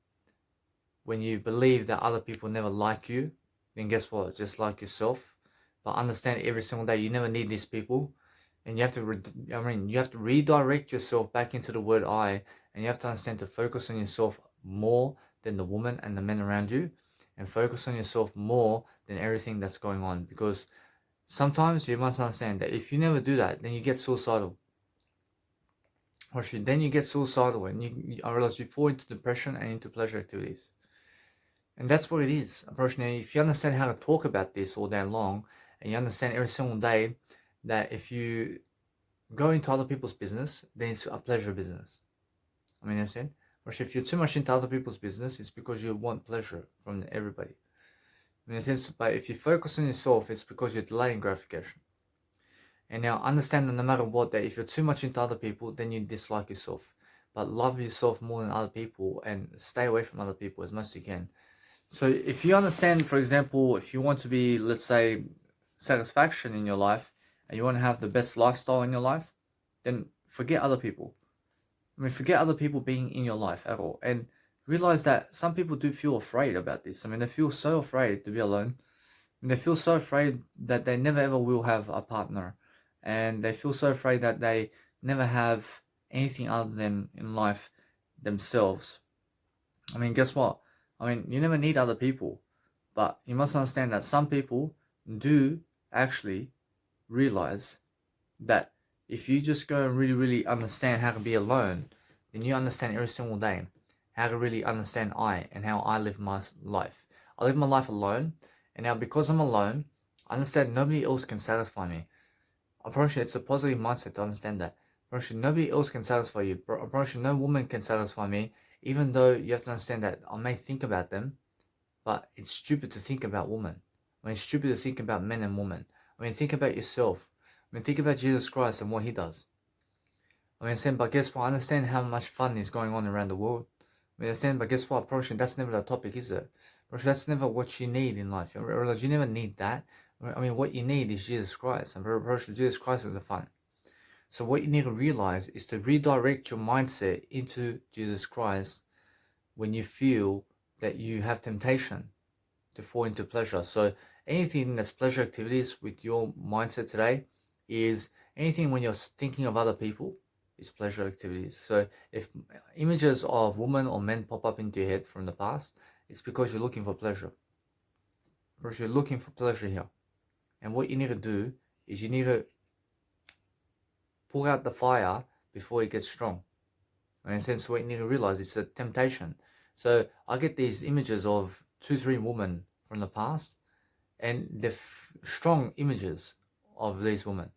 when you believe that other people never like you, then guess what, just like yourself. But understand every single day you never need these people, and you have to you have to redirect yourself back into the word I, and you have to understand to focus on yourself more than the woman and the men around you, and focus on yourself more than everything that's going on, because sometimes you must understand that if you never do that, then you get suicidal. Or then you get suicidal, and I realize you fall into depression and into pleasure activities. And that's what it is. Unfortunately, if you understand how to talk about this all day long, and you understand every single day that if you go into other people's business, then it's a pleasure business. I mean, understand? Or if you're too much into other people's business, it's because you want pleasure from everybody. In a sense, but if you focus on yourself, it's because you're delaying gratification. And now understand that no matter what, that if you're too much into other people, then you dislike yourself. But love yourself more than other people and stay away from other people as much as you can. So if you understand, for example, if you want to be, let's say, satisfaction in your life, and you want to have the best lifestyle in your life, then forget other people. I mean, forget other people being in your life at all. And realize that some people do feel afraid about this. I mean, they feel so afraid to be alone. And they feel so afraid that they never ever will have a partner. And they feel so afraid that they never have anything other than in life themselves. I mean, guess what? I mean, you never need other people. But you must understand that some people do actually realize that if you just go and really, really understand how to be alone, then you understand every single day how to really understand I and how I live my life. I live my life alone, and now because I'm alone, I understand nobody else can satisfy me. I promise you, it's a positive mindset to understand that. I promise you, nobody else can satisfy you. I promise you, no woman can satisfy me, even though you have to understand that I may think about them, but it's stupid to think about women. I mean, it's stupid to think about men and women. I mean, think about yourself. I mean, think about Jesus Christ and what he does. I mean, saying, but guess what? I understand how much fun is going on around the world. I mean, saying, but guess what? Probably that's never the topic, is it? Probably that's never what you need in life. You realize you never need that. I mean, what you need is Jesus Christ, and probably Jesus Christ is the fun. So what you need to realize is to redirect your mindset into Jesus Christ when you feel that you have temptation to fall into pleasure. So anything that's pleasure activities with your mindset today is anything when you're thinking of other people is pleasure activities. So if images of women or men pop up into your head from the past, it's because you're looking for pleasure. Because you're looking for pleasure here. And what you need to do is you need to pull out the fire before it gets strong. In a sense, what you need to realize is a temptation. So I get these images of 2-3 women from the past, and they're strong images of these women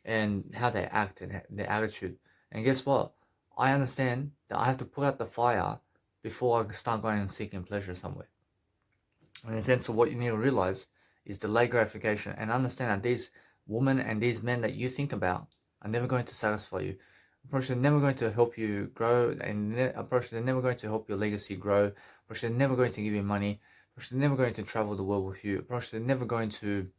and how they act and their attitude. And guess what? I understand that I have to put out the fire before I start going and seeking pleasure somewhere. In a sense, of what you need to realize is delayed gratification, and understand that these women and these men that you think about are never going to satisfy you. Approach, they're never going to help you grow, and approach, they're never going to help your legacy grow. Approach, they're never going to give you money. Approach, they're never going to travel the world with you. Approach, they're never going to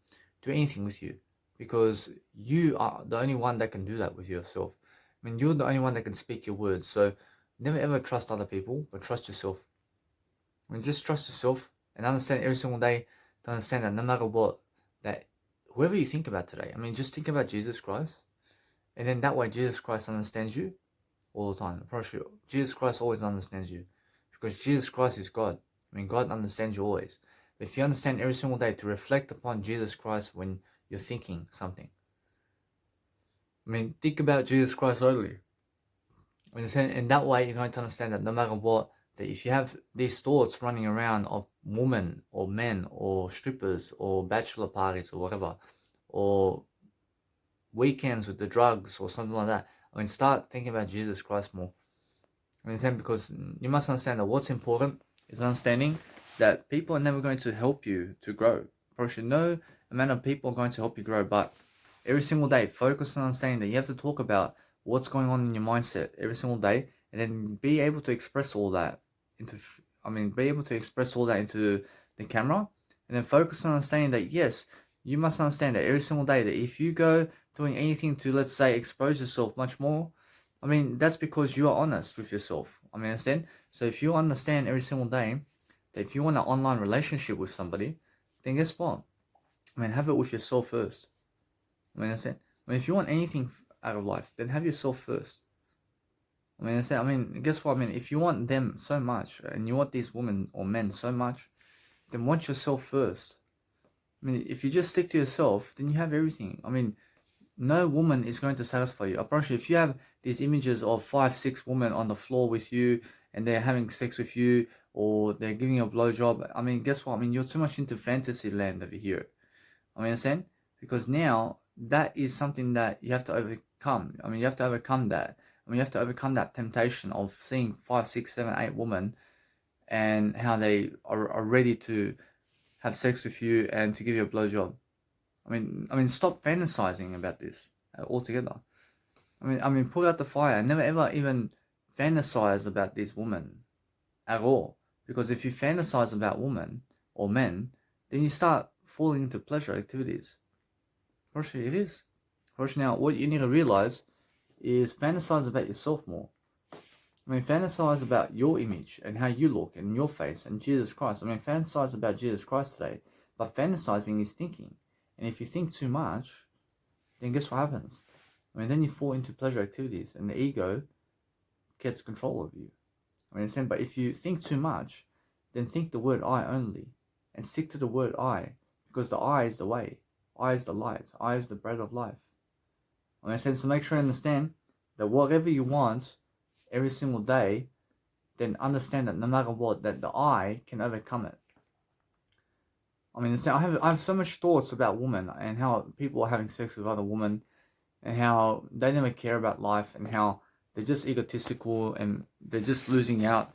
do anything with you, because you are the only one that can do that with yourself. I mean, you're the only one that can speak your words. So never ever trust other people, but trust yourself. I mean, just trust yourself and understand every single day to understand that no matter what, that whoever you think about today, I mean, just think about Jesus Christ. And then that way Jesus Christ understands you all the time. For sure. Jesus Christ always understands you, because Jesus Christ is God. I mean, God understands you always. But if you understand every single day to reflect upon Jesus Christ when you're thinking something. I mean, think about Jesus Christ only. And that way you're going to understand that no matter what, that if you have these thoughts running around of women or men or strippers or bachelor parties or whatever, or weekends with the drugs or something like that, I mean, start thinking about Jesus Christ more. I mean, because you must understand that what's important is understanding that people are never going to help you to grow. Probably no amount of people are going to help you grow, but every single day, focus on understanding that you have to talk about what's going on in your mindset every single day, and then be able to express all that be able to express all that into the camera, and then focus on understanding that yes, you must understand that every single day that if you go doing anything to, let's say, expose yourself much more, I mean, that's because you are honest with yourself. I mean, understand? So if you understand every single day that if you want an online relationship with somebody, then guess what? I mean, have it with yourself first. I mean, understand? I mean, if you want anything out of life, then have yourself first. I mean, understand? I mean, guess what? I mean, if you want them so much, and you want these women or men so much, then want yourself first. I mean, if you just stick to yourself, then you have everything. I mean, no woman is going to satisfy you. I promise you, if you have these images of 5-6 women on the floor with you, and they're having sex with you, or they're giving you a blowjob, I mean, guess what? I mean, you're too much into fantasy land over here. I mean, understand? Because now, that is something that you have to overcome. I mean, you have to overcome that. I mean, you have to overcome that temptation of seeing 5, 6, 7, 8 women, and how they are ready to have sex with you and to give you a blowjob. I mean, stop fantasizing about this altogether. I mean, put out the fire. Never ever even fantasize about these women at all. Because if you fantasize about women or men, then you start falling into pleasure activities. Firstly, it is. First, now, what you need to realize is fantasize about yourself more. I mean, fantasize about your image and how you look and your face and Jesus Christ. I mean, fantasize about Jesus Christ today. But fantasizing is thinking. And if you think too much, then guess what happens? I mean, then you fall into pleasure activities and the ego gets control of you. I mean, but if you think too much, then think the word I only. And stick to the word I. Because the I is the way. I is the light. I is the bread of life. I mean, so make sure you understand that whatever you want every single day, then understand that no matter what, that the I can overcome it. I mean, I have so much thoughts about women and how people are having sex with other women, and how they never care about life, and how they're just egotistical and they're just losing out,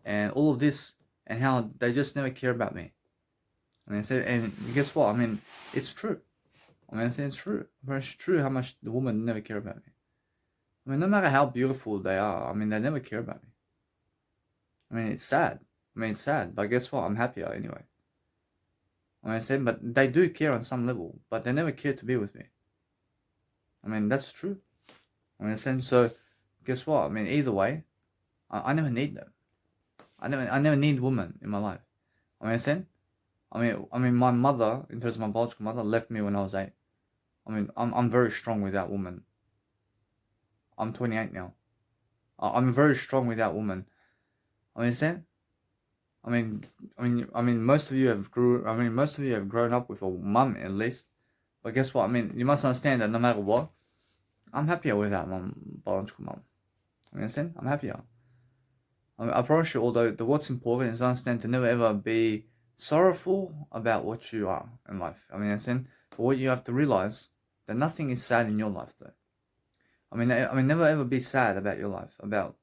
and all of this, and how they just never care about me. I mean, and guess what? I mean, it's true. I mean, it's true. It's true how much the women never care about me. I mean, no matter how beautiful they are, I mean, they never care about me. I mean, it's sad. It's sad, but guess what? I'm happier anyway. I mean, I said, but they do care on some level, but they never care to be with me. I mean, that's true. I mean, so guess what? I mean, either way, I never need them. I never need women in my life. I mean, my mother, in terms of my biological mother, left me when I was 8. I mean, I'm very strong without women. I'm 28 now. I'm very strong without women. I mean, most of you have grown up with a mum at least. But guess what? I mean, you must understand that no matter what, I'm happier without my biological mum. I mean, I'm happier. I promise you, although what's important is understand to never ever be sorrowful about what you are in life. I mean, but what you have to realize that nothing is sad in your life, though. I mean, never ever be sad about your life, about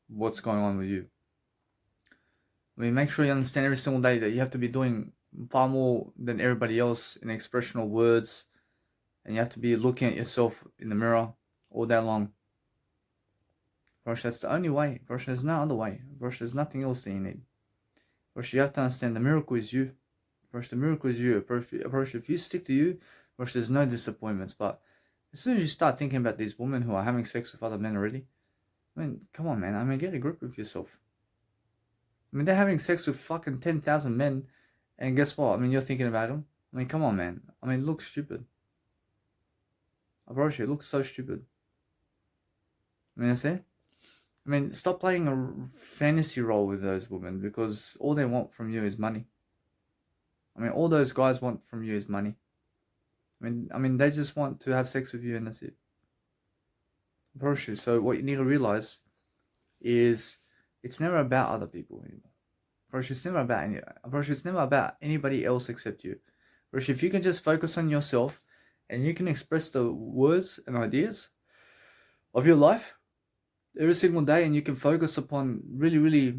what's going on with you. I mean, make sure you understand every single day that you have to be doing far more than everybody else in expressional words, and you have to be looking at yourself in the mirror all day long. Brush, that's the only way. Brush, there's no other way. Brush, there's nothing else that you need. Brush, you have to understand the miracle is you. Brush, the miracle is you. Brush, if you stick to you, Brush, there's no disappointments. But as soon as you start thinking about these women who are having sex with other men already, I mean, come on, man. I mean, get a grip with yourself. I mean, they're having sex with fucking 10,000 men, and guess what? I mean, you're thinking about them. I mean, come on, man. I mean, it looks stupid. I promise you, it looks so stupid. I mean, stop playing a fantasy role with those women, because all they want from you is money. I mean, all those guys want from you is money. I mean, they just want to have sex with you, and that's it. I promise you. So what you need to realize is it's never about other people anymore. It's never about anybody else except you. If you can just focus on yourself and you can express the words and ideas of your life every single day, and you can focus upon really, really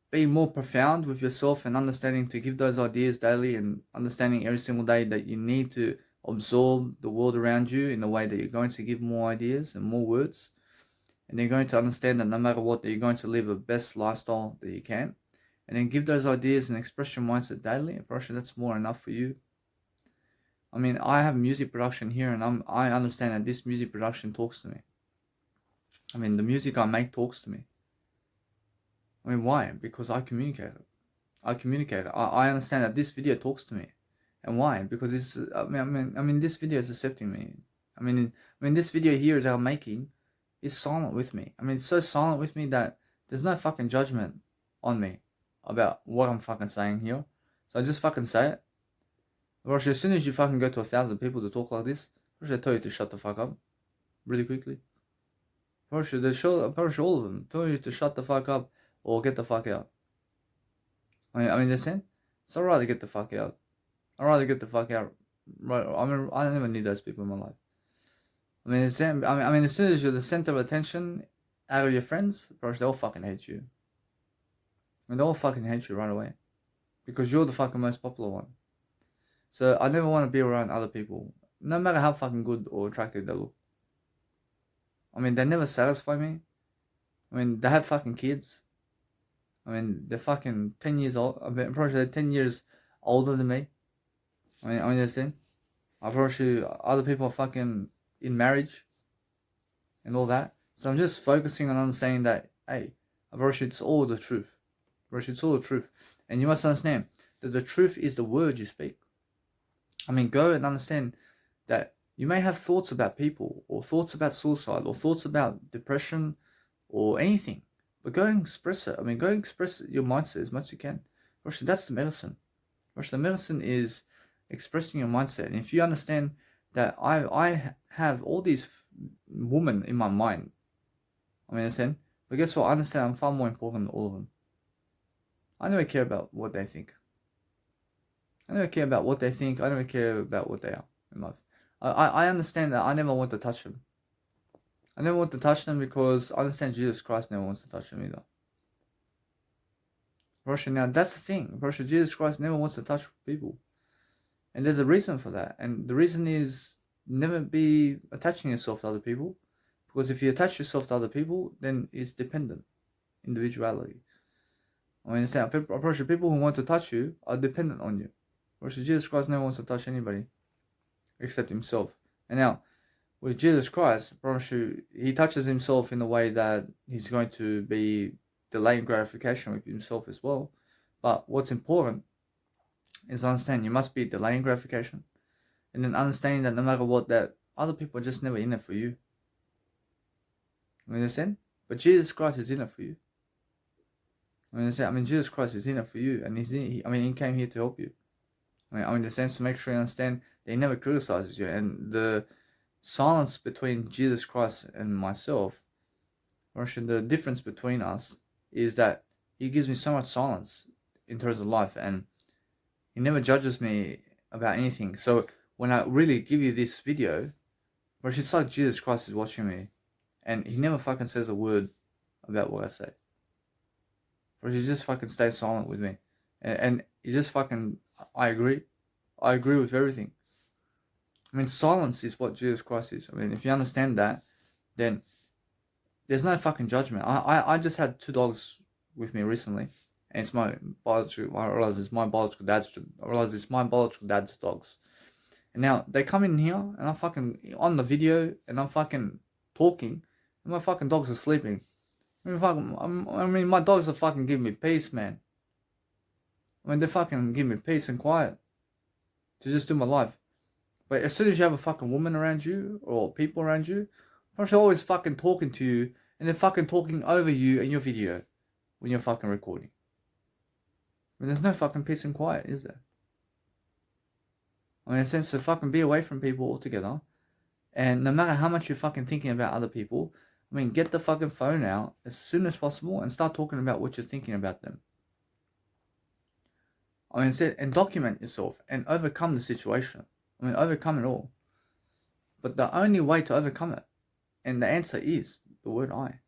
being more profound with yourself and understanding to give those ideas daily, and understanding every single day that you need to absorb the world around you in a way that you're going to give more ideas and more words. And you're going to understand that no matter what, that you're going to live the best lifestyle that you can. And then give those ideas and express your mindset daily. I'm pretty sure that's more enough for you. I mean, I have music production here, and I understand that this music production talks to me. I mean, the music I make talks to me. I mean, why? Because I communicate it. I understand that this video talks to me. And why? Because it's, I mean, this video is accepting me. I mean, this video here that I'm making is silent with me. I mean, it's so silent with me that there's no fucking judgment on me about what I'm fucking saying here. So I just fucking say it. Rosh, as soon as you fucking go to 1,000 people to talk like this, Rosh, I tell you to shut the fuck up. Really quickly. Rosh, all of them tell you to shut the fuck up or get the fuck out. I mean, listen, it's alright to get the fuck out. I'd rather get the fuck out. Right? I mean, I never need those people in my life. I mean, as soon as you're the center of attention out of your friends, Rosh, they all fucking hate you. I mean, they all fucking hate you right away. Because you're the fucking most popular one. So I never want to be around other people, no matter how fucking good or attractive they look. I mean, they never satisfy me. I mean, they have fucking kids. I mean, they're fucking 10 years old. I'm pretty sure they're 10 years older than me. I mean, understand? I'm pretty sure other people are fucking in marriage and all that. So I'm just focusing on understanding that, hey, I'm pretty sure it's all the truth. It's all the truth. And you must understand that the truth is the word you speak. I mean, go and understand that you may have thoughts about people, or thoughts about suicide, or thoughts about depression, or anything. But go and express it. I mean, go and express your mindset as much as you can. Roshi, that's the medicine. Roshi, the medicine is expressing your mindset. And if you understand that I have all these women in my mind, I mean, understand? But guess what? I understand I'm far more important than all of them. I never care about what they think. I never care about what they think. I never care about what they are in life. I understand that I never want to touch them. I never want to touch them because I understand Jesus Christ never wants to touch them either. Russia, now that's the thing. Russia, Jesus Christ never wants to touch people. And there's a reason for that. And the reason is never be attaching yourself to other people, Because if you attach yourself to other people, then it's dependent. Individuality. I mean, people who want to touch you are dependent on you. Whereas Jesus Christ never wants to touch anybody except himself. And now, with Jesus Christ, he touches himself in a way that he's going to be delaying gratification with himself as well. But what's important is understand you must be delaying gratification. And then understanding that no matter what, that other people are just never in it for you. You understand? But Jesus Christ is in it for you. You understand? I mean, Jesus Christ is in it for you, and he came here to help you. I mean, in the sense to make sure you understand that he never criticizes you, and the silence between Jesus Christ and myself, or the difference between us, is that he gives me so much silence in terms of life, and he never judges me about anything. So when I really give you this video, it's like Jesus Christ is watching me, and he never fucking says a word about what I say. Or he just fucking stays silent with me, and he just fucking, I agree with everything. I mean, silence is what Jesus Christ is. I mean, if you understand that, then there's no fucking judgment. I just had 2 dogs with me recently, and it's my biological. I realize it's my biological dad's dogs. And now they come in here, and I'm fucking on the video, and I'm fucking talking, and my fucking dogs are sleeping. I mean, my dogs are fucking giving me peace, man. I mean, they fucking give me peace and quiet to just do my life. But as soon as you have a fucking woman around you, or people around you, they're always fucking talking to you, and they're fucking talking over you in your video when you're fucking recording. I mean, there's no fucking peace and quiet, is there? I mean, in a sense to fucking be away from people altogether, and no matter how much you're fucking thinking about other people, I mean, get the fucking phone out as soon as possible and start talking about what you're thinking about them. I mean, and document yourself and overcome the situation. I mean, overcome it all. But the only way to overcome it, and the answer is the word I.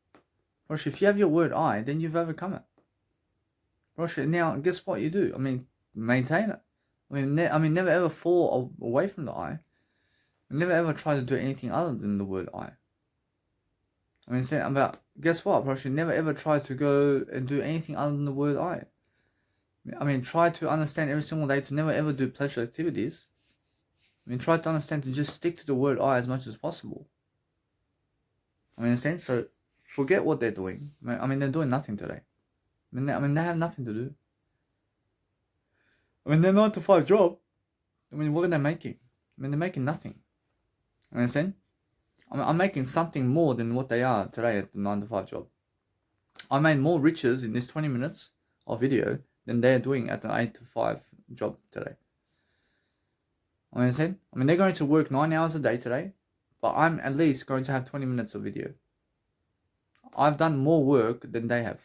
Rosh, if you have your word I, then you've overcome it. Rosh, now guess what you do? I mean, maintain it. I mean, never ever fall away from the I. Never ever try to do anything other than the word I. I mean, saying about, guess what? Rosh, never ever try to go and do anything other than the word I. I mean, try to understand every single day to never ever do pleasure activities. I mean, try to understand to just stick to the word I as much as possible. I mean, so forget what they're doing. I mean, they're doing nothing today. I mean, they have nothing to do. I mean, their 9 to 5 job. I mean, what are they making? I mean, they're making nothing. You understand? I mean, I'm making something more than what they are today at the 9 to 5 job. I made more riches in this 20 minutes of video than they're doing at the 8 to 5 job today. I understand? I mean, they're going to work 9 hours a day today, but I'm at least going to have 20 minutes of video. I've done more work than they have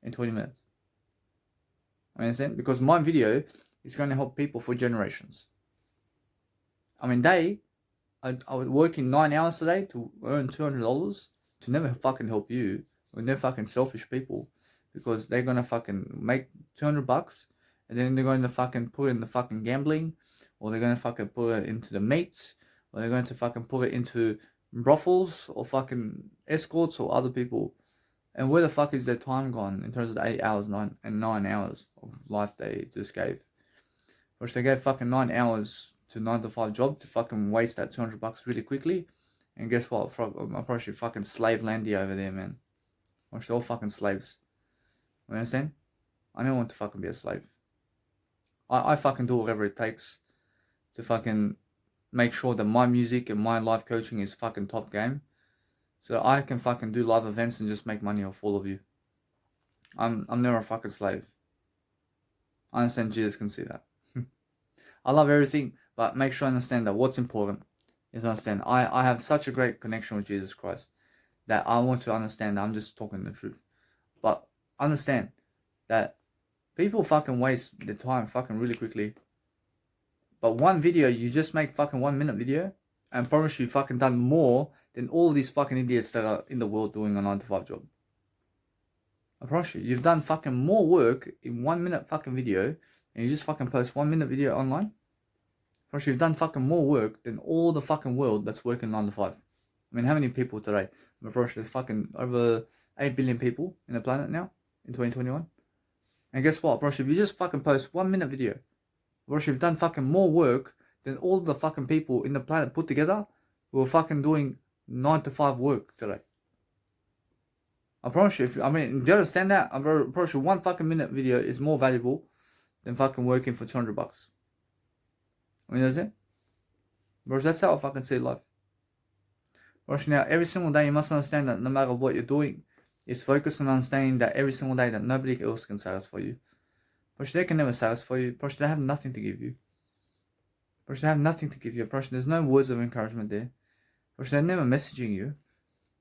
in 20 minutes. I understand? Because my video is going to help people for generations. I mean, I was working 9 hours a day to earn $200 to never fucking help you. They're fucking selfish people, because they're going to fucking make $200 and then they're going to fucking put it in the fucking gambling, or they're going to fucking put it into the mates, or they're going to fucking put it into brothels or fucking escorts or other people. And where the fuck is their time gone in terms of the 8 hours, 9 hours of life they just gave? Which they gave fucking 9 hours to 9 to 5 job to fucking waste that $200 really quickly. And guess what? I'm probably fucking slave landy over there, man. Which they're all fucking slaves. You understand? I don't want to fucking be a slave. I fucking do whatever it takes to fucking make sure that my music and my life coaching is fucking top game, so that I can fucking do live events and just make money off all of you. I'm never a fucking slave. I understand Jesus can see that. I love everything, but make sure I understand that what's important is understand I have such a great connection with Jesus Christ that I want to understand that I'm just talking the truth. But understand that people fucking waste their time fucking really quickly. But one video, you just make fucking 1 minute video, and promise you fucking done more than all these fucking idiots that are in the world doing a 9 to 5 job. I promise you, you've done fucking more work in 1 minute fucking video, and you just fucking post 1 minute video online. I promise you, you've done fucking more work than all the fucking world that's working 9 to 5. I mean, how many people today My bro, there's fucking over 8 billion people in the planet now in 2021. And guess what, bro? If you just fucking post 1 minute video, bro, you've done fucking more work than all the fucking people in the planet put together who are fucking doing 9 to 5 work today. I promise you, do you understand that? I promise you, 1 fucking minute video is more valuable than fucking working for $200. That's it. Bro, that's how I fucking see life. Bro, now, every single day you must understand that no matter what you're doing, is focus on understanding that every single day that nobody else can satisfy you. Bro, they can never satisfy you. Bro, they have nothing to give you. Bro, they have nothing to give you. Bro, there's no words of encouragement there. Bro, they're never messaging you.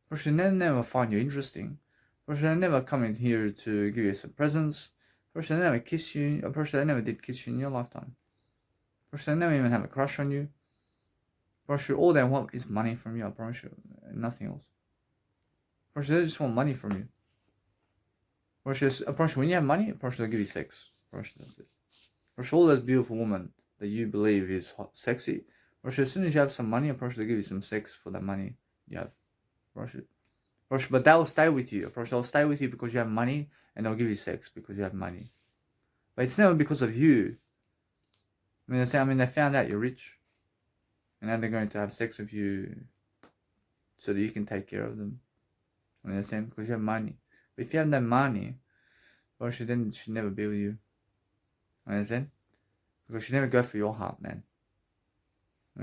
Bro, they never find you interesting. Bro, they never come in here to give you some presents. Bro, they never kiss you. Bro, they never did kiss you in your lifetime. Bro, they never even have a crush on you. Bro, all they want is money from you, I promise you. Nothing else. Bro, they just want money from you. Bro, I promise you, when you have money, bro, they'll give you sex. Bro, that's it. Bro, all those beautiful women that you believe is hot, sexy. Bro, as soon as you have some money, bro, they'll give you some sex for that money you have. Bro, but they'll stay with you. Bro, they'll stay with you because you have money, and they'll give you sex because you have money. But it's never because of you. They found out you're rich. And now they're going to have sex with you so that you can take care of them. Because you have money. But if you have no money, well, then she'd never be with you. Understand? Because she'd never go for your heart, man.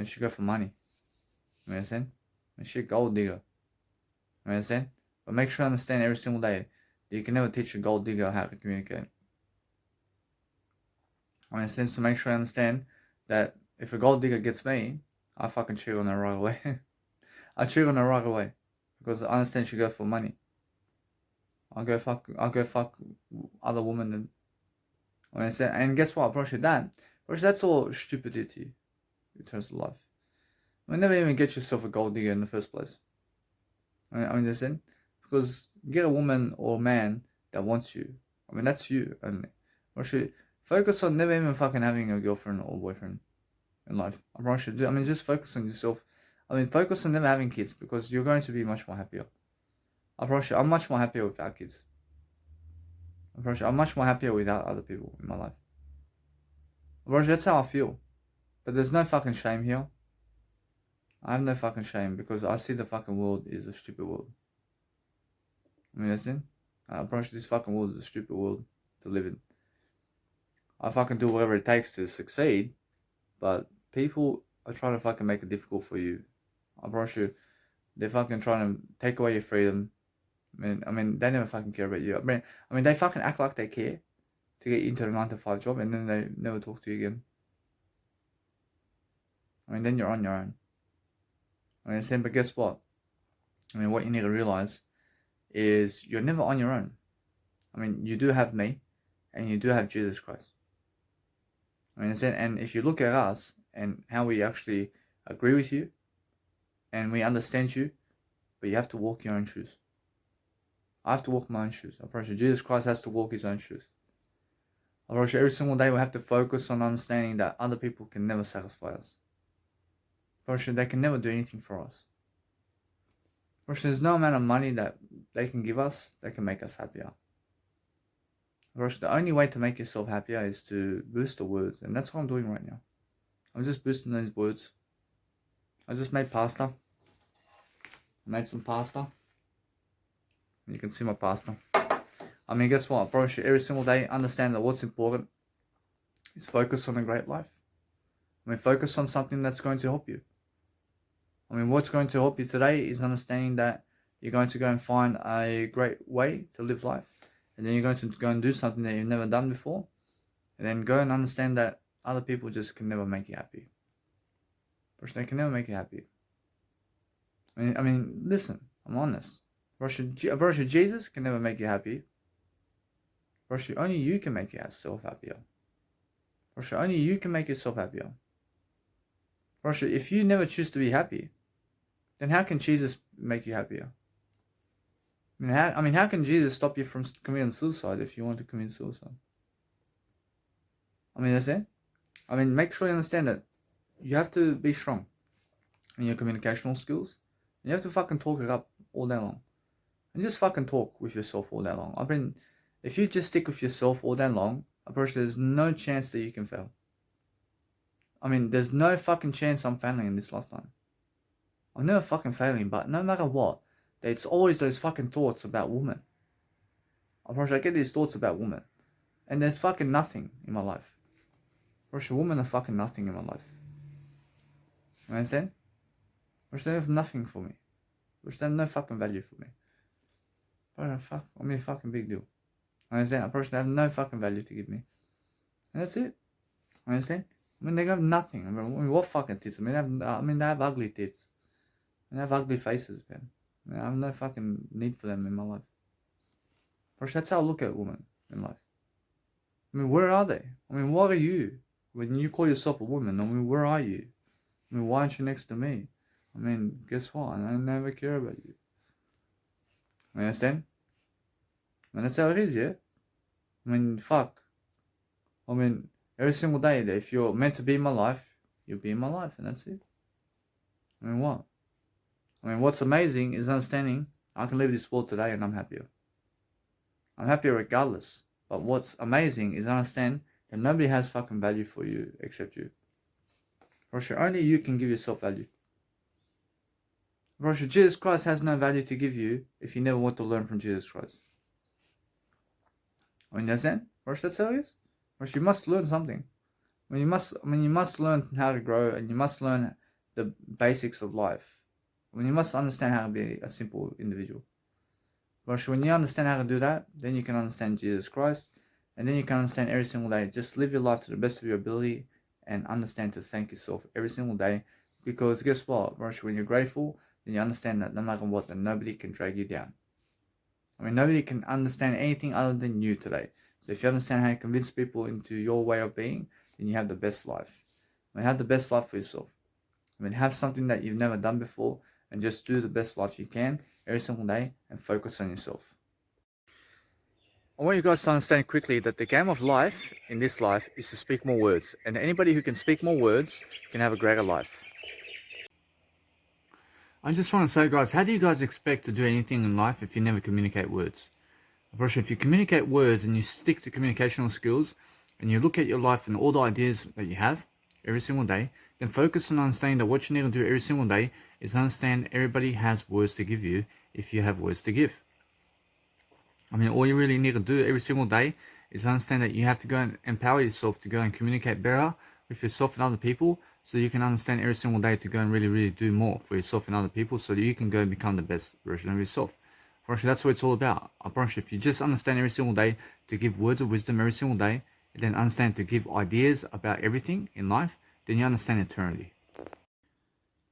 She'd go for money. Understand? She's a gold digger. Understand? But make sure you understand every single day that you can never teach a gold digger how to communicate. Understand? So make sure you understand that if a gold digger gets me, I fucking cheat on her right away. I cheat on her right away. Because I understand she go for money. I'll go fuck other women and guess what, bro, that's all stupidity in terms of life. Never even get yourself a gold digger in the first place. Because get a woman or a man that wants you. That's you only. Bro, focus on never even fucking having a girlfriend or boyfriend in life. Just focus on yourself. Focus on never having kids because you're going to be much more happier. I'm much more happier without kids. I'm much more happier without other people in my life. That's how I feel. But there's no fucking shame here. I have no fucking shame because I see the fucking world is a stupid world. Understand? This fucking world is a stupid world to live in. I fucking do whatever it takes to succeed, but people are trying to fucking make it difficult for you. I promise you, they're fucking trying to take away your freedom. They never fucking care about you. They fucking act like they care to get you into the 9 to 5 job, and then they never talk to you again. Then you're on your own. But guess what? What you need to realize is you're never on your own. You do have me, and you do have Jesus Christ. And if you look at us and how we actually agree with you, and we understand you, but you have to walk your own shoes. I have to walk my own shoes. I promise you, Jesus Christ has to walk his own shoes. I promise you, every single day we have to focus on understanding that other people can never satisfy us. I promise you, they can never do anything for us. I promise you, there's no amount of money that they can give us that can make us happier. I promise you, the only way to make yourself happier is to boost the words, and that's what I'm doing right now. I'm just boosting those words. I just made pasta. I made some pasta. You can see my pasta. Guess what? I promise you, every single day, understand that what's important is focus on a great life. Focus on something that's going to help you. What's going to help you today is understanding that you're going to go and find a great way to live life. And then you're going to go and do something that you've never done before. And then go and understand that other people just can never make you happy. They can never make you happy. Listen, I'm honest. Jesus can never make you happy. Only you can make yourself happier. Only you can make yourself happier. If you never choose to be happy, then how can Jesus make you happier? How can Jesus stop you from committing suicide if you want to commit suicide? That's it. Make sure you understand that you have to be strong in your communicational skills. You have to fucking talk it up all day long. And just fucking talk with yourself all day long. I mean, if you just stick with yourself all day long, I promise there's no chance that you can fail. I mean, there's no fucking chance I'm failing in this lifetime. I'm never fucking failing, but no matter what, it's always those fucking thoughts about women. I promise I get these thoughts about women. And there's fucking nothing in my life. Russia, women are fucking nothing in my life. You understand? Russia, they have nothing for me. Russia, they have no fucking value for me. Bro, fuck, I'm a fucking big deal. You understand? I promise they have no fucking value to give me. And that's it. You understand? I mean, they have nothing. I mean, what fucking tits? I mean, they have ugly tits. They have ugly faces, man. I mean, I have no fucking need for them in my life. Russia, that's how I look at women in life. I mean, where are they? I mean, what are you? When you call yourself a woman, I mean, where are you? I mean, why aren't you next to me? I mean, guess what? I never care about you. You understand? I mean, that's how it is, yeah? I mean, fuck. I mean, every single day, if you're meant to be in my life, you'll be in my life, and that's it. I mean, what? I mean, what's amazing is understanding I can leave this world today and I'm happier. I'm happier regardless. But what's amazing is understand that nobody has fucking value for you except you. Russia, only you can give yourself value. Russia, Jesus Christ has no value to give you if you never want to learn from Jesus Christ. I mean, understand? Russia, that's how it is. Russia, you must learn something. You must learn how to grow, and you must learn the basics of life. You must understand how to be a simple individual. Russia, when you understand how to do that, then you can understand Jesus Christ, and then you can understand every single day. Just live your life to the best of your ability and understand to thank yourself every single day. Because guess what, Russia, when you're grateful, then you understand that no matter what, then nobody can drag you down. I mean, nobody can understand anything other than you today. So if you understand how to convince people into your way of being, then you have the best life. I mean, have the best life for yourself. I mean, have something that you've never done before and just do the best life you can every single day and focus on yourself. I want you guys to understand quickly that the game of life in this life is to speak more words, and anybody who can speak more words can have a greater life. I just want to say, guys, how do you guys expect to do anything in life if you never communicate words? If you communicate words and you stick to communicational skills and you look at your life and all the ideas that you have every single day, then focus on understanding that what you need to do every single day is understand everybody has words to give you if you have words to give. I mean, all you really need to do every single day is understand that you have to go and empower yourself to go and communicate better with yourself and other people, so you can understand every single day to go and really do more for yourself and other people, so that you can go and become the best version of yourself. That's what it's all about. I promise you, if you just understand every single day to give words of wisdom every single day, and then understand to give ideas about everything in life, then you understand eternity.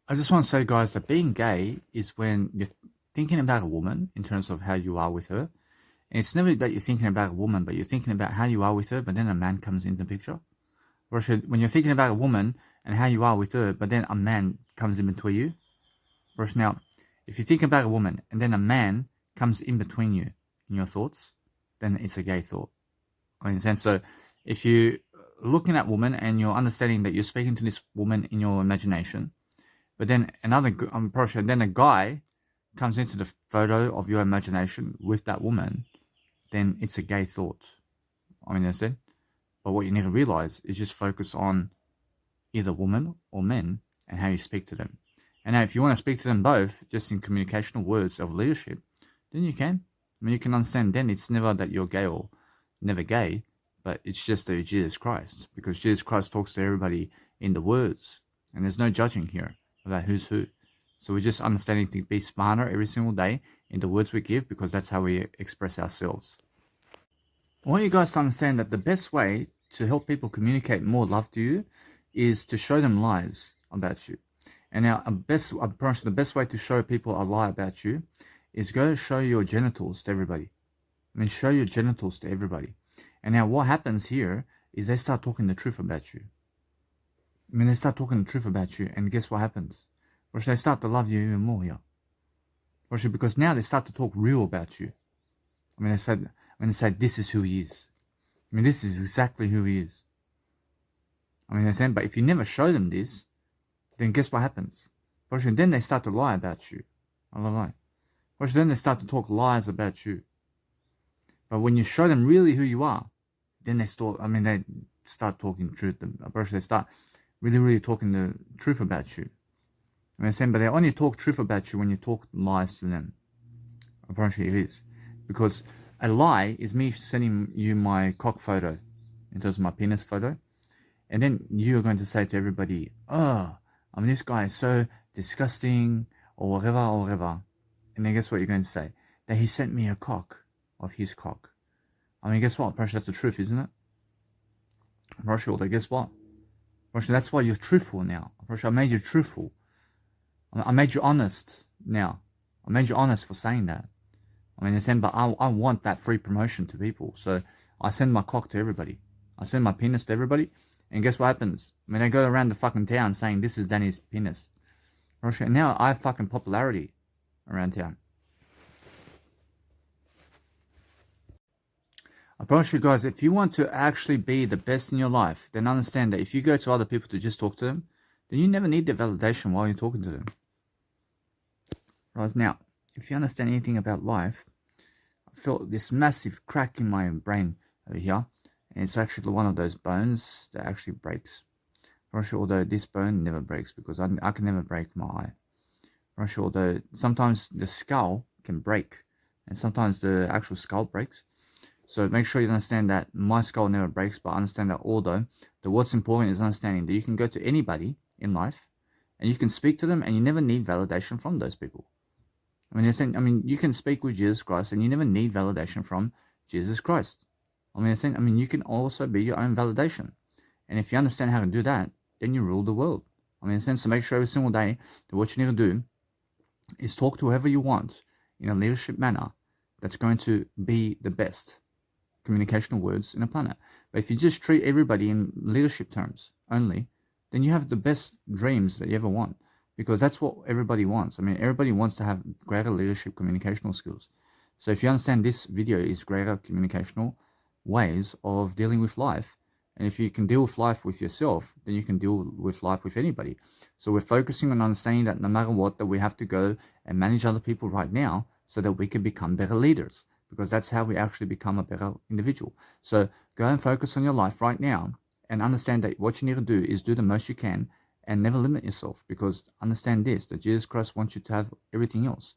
I just want to say, guys, that being gay is when you're thinking about a woman in terms of how you are with her. And it's never that you're thinking about a woman, but you're thinking about how you are with her, but then a man comes into the picture. When you're thinking about a woman and how you are with her, but then a man comes in between you. Now, if you think about a woman and then a man comes in between you in your thoughts, then it's a gay thought. I understand. So if you're looking at woman and you're understanding that you're speaking to this woman in your imagination, but then then a guy comes into the photo of your imagination with that woman, then it's a gay thought. I mean, that's it. But what you need to realize is just focus on either woman or men and how you speak to them. And now if you want to speak to them both, just in communicational words of leadership, then you can. I mean, you can understand then it's never that you're gay or never gay, but it's just that you're Jesus Christ. Because Jesus Christ talks to everybody in the words. And there's no judging here about who's who. So we're just understanding to be smarter every single day in the words we give, because that's how we express ourselves. I want you guys to understand that the best way to help people communicate more love to you is to show them lies about you. And now, the best way to show people a lie about you is go show your genitals to everybody. I mean, show your genitals to everybody. And now what happens here is they start talking the truth about you. I mean, they start talking the truth about you, and guess what happens? They start to love you even more, yeah. Because now they start to talk real about you. I mean, they say, this is who he is. I mean, this is exactly who he is. I mean, they're saying, but if you never show them this, then guess what happens? Then they start to lie about you. I lie. But then they start to talk lies about you. But when you show them really who you are, then they start talking truth. They start really talking the truth about you. I'm saying, but they only talk truth about you when you talk lies to them. Apparently it is. Because a lie is me sending you my cock photo, in terms of my penis photo. And then you're going to say to everybody, oh, this guy is so disgusting, or whatever. And then guess what you're going to say? That he sent me a cock of his cock. Guess what? Apparently that's the truth, isn't it? Apparently, guess what? Apparently that's why you're truthful now. Apparently I made you truthful. I made you honest now. I made you honest for saying that. But I want that free promotion to people. So I send my cock to everybody. I send my penis to everybody. And guess what happens? They go around the fucking town saying, this is Danny's penis. Now I have fucking popularity around town. I promise you guys, if you want to actually be the best in your life, then understand that if you go to other people to just talk to them, then you never need their validation while you're talking to them. Right, now, if you understand anything about life, I felt this massive crack in my brain over here, and it's actually one of those bones that actually breaks. Although this bone never breaks because I can never break my eye. Although sometimes the skull can break, and sometimes the actual skull breaks. So make sure you understand that my skull never breaks, but understand that what's important is understanding that you can go to anybody in life, and you can speak to them, and you never need validation from those people. You can speak with Jesus Christ, and you never need validation from Jesus Christ. You can also be your own validation. And if you understand how to do that, then you rule the world. So make sure every single day that what you need to do is talk to whoever you want in a leadership manner that's going to be the best communicational words in the planet. But if you just treat everybody in leadership terms only, then you have the best dreams that you ever want. Because that's what everybody wants. Everybody wants to have greater leadership communicational skills. So if you understand this video is greater communicational ways of dealing with life, and if you can deal with life with yourself, then you can deal with life with anybody. So we're focusing on understanding that no matter what, that we have to go and manage other people right now so that we can become better leaders, because that's how we actually become a better individual. So go and focus on your life right now and understand that what you need to do is do the most you can and never limit yourself, because understand this, that Jesus Christ wants you to have everything else.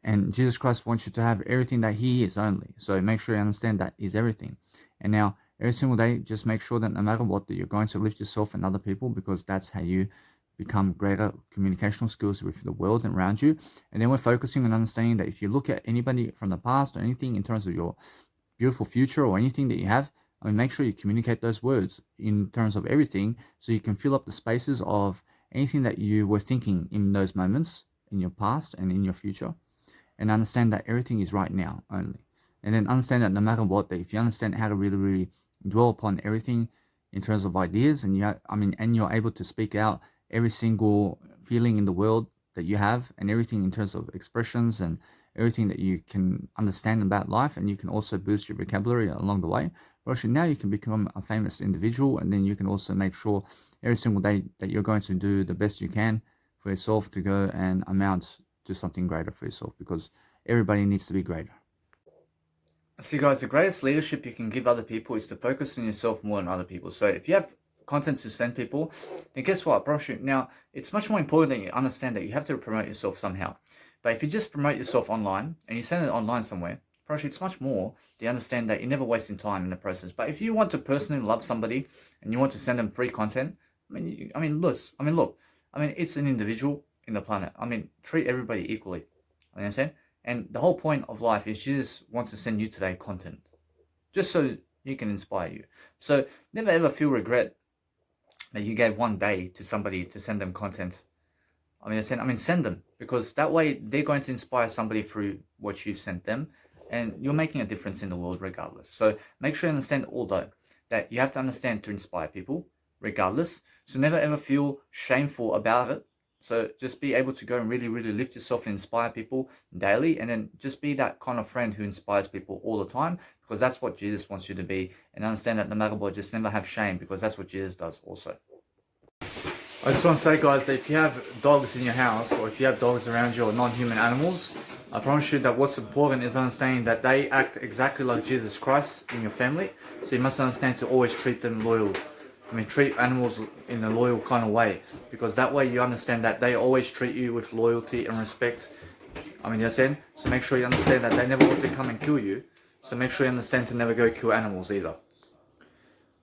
And Jesus Christ wants you to have everything that he is only. So make sure you understand that is everything. And now, every single day, just make sure that no matter what, that you're going to lift yourself and other people, because that's how you become greater communicational skills with the world around you. And then we're focusing on understanding that if you look at anybody from the past or anything in terms of your beautiful future or anything that you have, make sure you communicate those words in terms of everything, so you can fill up the spaces of anything that you were thinking in those moments in your past and in your future, and understand that everything is right now only. And then understand that no matter what, that if you understand how to really dwell upon everything in terms of ideas, and you're able to speak out every single feeling in the world that you have, and everything in terms of expressions and everything that you can understand about life, and you can also boost your vocabulary along the way. But actually now you can become a famous individual, and then you can also make sure every single day that you're going to do the best you can for yourself to go and amount to something greater for yourself, because everybody needs to be greater. See guys, the greatest leadership you can give other people is to focus on yourself more than other people. So if you have content to send people, then guess what? Now, it's much more important that you understand that you have to promote yourself somehow. But if you just promote yourself online and you send it online somewhere, it's much more to understand that you're never wasting time in the process. But if you want to personally love somebody and you want to send them free content, look, it's an individual in the planet. Treat everybody equally. Understand? And the whole point of life is Jesus wants to send you today content, just so he can inspire you. So never ever feel regret that you gave one day to somebody to send them content. Send them, because that way they're going to inspire somebody through what you sent them, and you're making a difference in the world regardless. So make sure you understand, although, that you have to understand to inspire people regardless. So never ever feel shameful about it. So just be able to go and really lift yourself and inspire people daily, and then just be that kind of friend who inspires people all the time, because that's what Jesus wants you to be. And understand that no matter what, just never have shame, because that's what Jesus does also. I just want to say, guys, that if you have dogs in your house, or if you have dogs around you, or non-human animals, I promise you that what's important is understanding that they act exactly like Jesus Christ in your family. So you must understand to always treat them loyal. I mean, treat animals in a loyal kind of way, because that way you understand that they always treat you with loyalty and respect. I mean, you understand? So make sure you understand that they never want to come and kill you. So make sure you understand to never go kill animals either.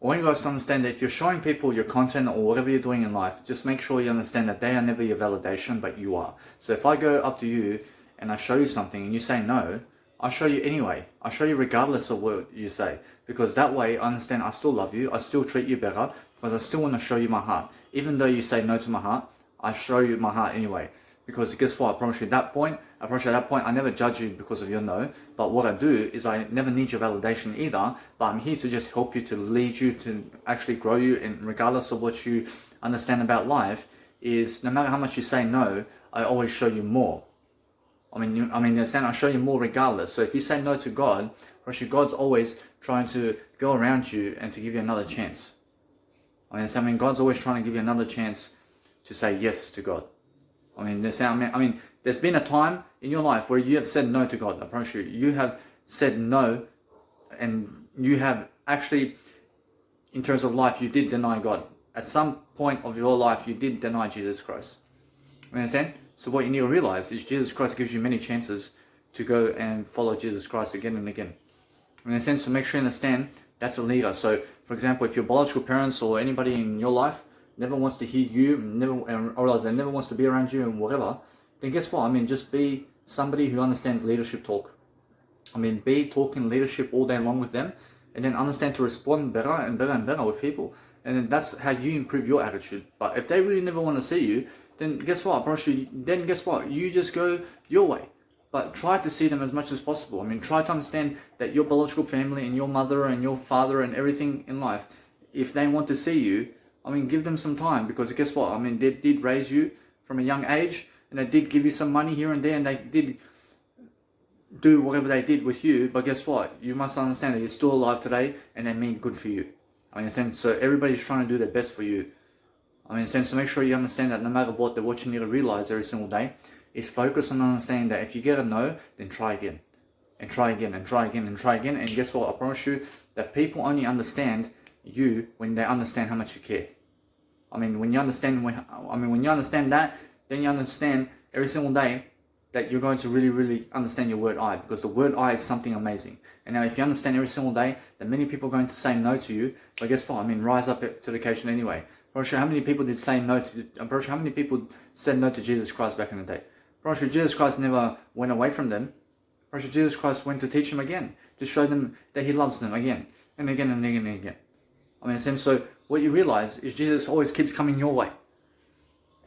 I want you guys to understand that if you're showing people your content or whatever you're doing in life, just make sure you understand that they are never your validation, but you are. So if I go up to you and I show you something and you say no, I show you anyway. I show you regardless of what you say, because that way I understand I still love you, I still treat you better, because I still want to show you my heart. Even though you say no to my heart, I show you my heart anyway. Because guess what? I promise you at that point, I never judge you because of your no. But what I do is I never need your validation either. But I'm here to just help you, to lead you, to actually grow you. And regardless of what you understand about life, is no matter how much you say no, I always show you more. I mean, understand? I show you more regardless. So if you say no to God, actually God's always trying to go around you and to give you another chance. I mean, God's always trying to give you another chance to say yes to God. I mean, there's been a time in your life where you have said no to God. I promise you, you have said no, and you have actually, in terms of life, you did deny God. At some point of your life, you did deny Jesus Christ. You understand? So what you need to realize is Jesus Christ gives you many chances to go and follow Jesus Christ again and again. In a sense, so make sure you understand that's a leader. So, for example, if your biological parents or anybody in your life never wants to hear you, or else they never wants to be around you and whatever, then guess what? I mean, just be somebody who understands leadership talk. I mean, be talking leadership all day long with them, and then understand to respond better and better and better with people. And then that's how you improve your attitude. But if they really never want to see you, then guess what? You just go your way. But try to see them as much as possible. I mean, try to understand that your biological family and your mother and your father and everything in life, if they want to see you, I mean, give them some time, because guess what? I mean, they did raise you from a young age, and they did give you some money here and there, and they did do whatever they did with you. But guess what? You must understand that you're still alive today, and they mean good for you. I mean, so everybody's trying to do their best for you. I mean, so make sure you understand that no matter what, that what you need to realize every single day is focus on understanding that if you get a no, then try again. And try again, and try again, and try again. And guess what? I promise you that people only understand you when they understand how much you care. I mean, when you understand that, then you understand every single day that you're going to really, really understand your word I, because the word I is something amazing. And now if you understand every single day that many people are going to say no to you, but guess what? I mean, rise up to the occasion anyway. I'm pretty sure how many people did say no to, I'm pretty sure how many people said no to Jesus Christ back in the day. I'm pretty sure Jesus Christ never went away from them. I'm pretty sure Jesus Christ went to teach them again, to show them that he loves them again, and again, and again, and again. I mean, so what you realize is Jesus always keeps coming your way.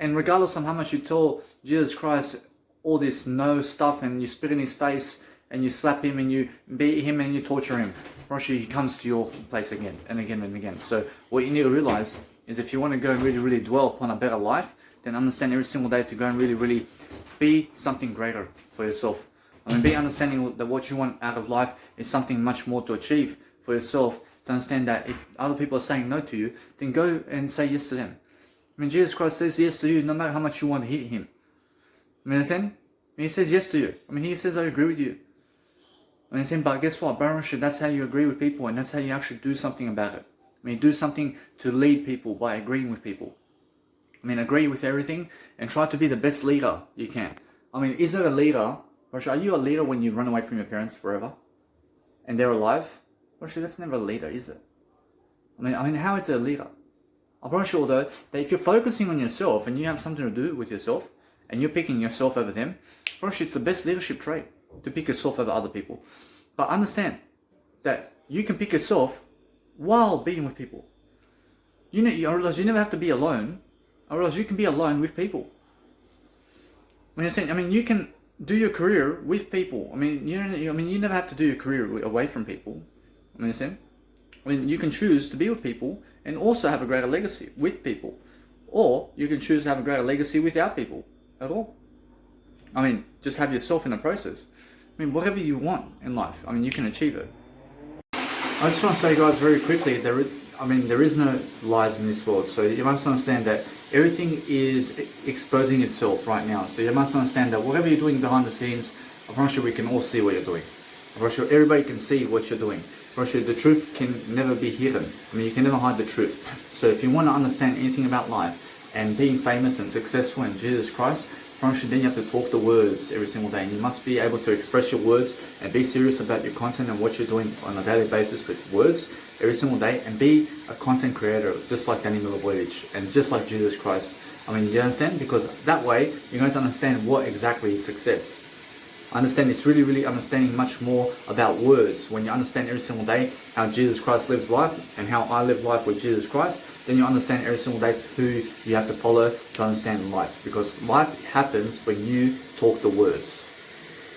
And regardless of how much you tell Jesus Christ all this no stuff, and you spit in his face, and you slap him, and you beat him, and you torture him, actually he comes to your place again, and again, and again. So what you need to realize is if you want to go and really, really dwell upon a better life, then understand every single day to go and really, really be something greater for yourself. I mean, be understanding that what you want out of life is something much more to achieve for yourself. To understand that if other people are saying no to you, then go and say yes to them. I mean, Jesus Christ says yes to you no matter how much you want to hit him. I mean, understand? He says yes to you. I mean, he says, I agree with you. I mean, but guess what? That's how you agree with people, and that's how you actually do something about it. I mean, do something to lead people by agreeing with people. I mean, agree with everything and try to be the best leader you can. I mean, is it a leader? Are you a leader when you run away from your parents forever and they're alive? Actually, that's never a leader, is it? I mean, how is it a leader? I'm pretty sure though that if you're focusing on yourself and you have something to do with yourself and you're picking yourself over them, actually it's the best leadership trait to pick yourself over other people. But understand that you can pick yourself while being with people. You realize you never have to be alone. I realize you can be alone with people. I mean, you can do your career with people. I mean, you never have to do your career away from people. I mean, you can choose to be with people and also have a greater legacy with people, or you can choose to have a greater legacy without people at all. I mean, just have yourself in the process. I mean, whatever you want in life, I mean, you can achieve it. I just want to say, guys, very quickly, there is no lies in this world. So you must understand that everything is exposing itself right now. So you must understand that whatever you're doing behind the scenes, I promise you we can all see what you're doing. I promise you everybody can see what you're doing. I promise you the truth can never be hidden. I mean, you can never hide the truth. So if you want to understand anything about life and being famous and successful in Jesus Christ, I promise you then you have to talk the words every single day. And you must be able to express your words and be serious about your content and what you're doing on a daily basis with words every single day, and be a content creator just like Danny Milivojevic and just like Jesus Christ. I mean, you understand? Because that way you're going to understand what exactly is success. Understand it's really understanding much more about words. When you understand every single day how Jesus Christ lives life and how I live life with Jesus Christ, then you understand every single day who you have to follow to understand life. Because life happens when you talk the words.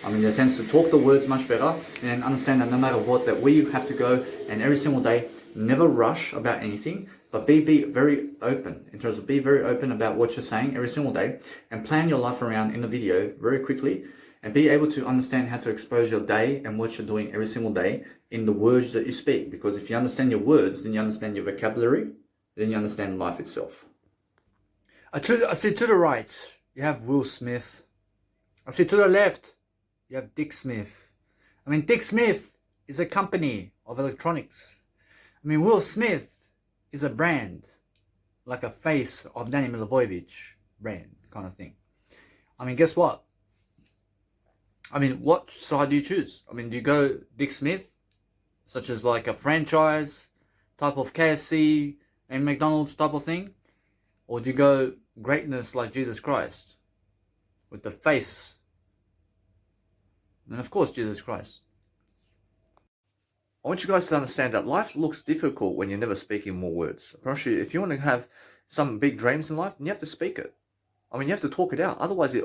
I mean, in a sense, to talk the words much better and understand that no matter what, that we have to go and every single day, never rush about anything, but be very open, in terms of be very open about what you're saying every single day, and plan your life around in the video very quickly, and be able to understand how to expose your day and what you're doing every single day in the words that you speak. Because if you understand your words, then you understand your vocabulary, then you understand life itself. I see to the right, you have Will Smith. I see to the left, you have Dick Smith. I mean, Dick Smith is a company of electronics. I mean, Will Smith is a brand, like a face of Danny Milivojevic brand kind of thing. I mean, guess what? I mean, what side do you choose? I mean, do you go Dick Smith, such as like a franchise type of KFC and McDonald's type of thing? Or do you go greatness like Jesus Christ, with the face? And of course, Jesus Christ. I want you guys to understand that life looks difficult when you're never speaking more words. I promise you, if you want to have some big dreams in life, then you have to speak it. I mean, you have to talk it out. Otherwise,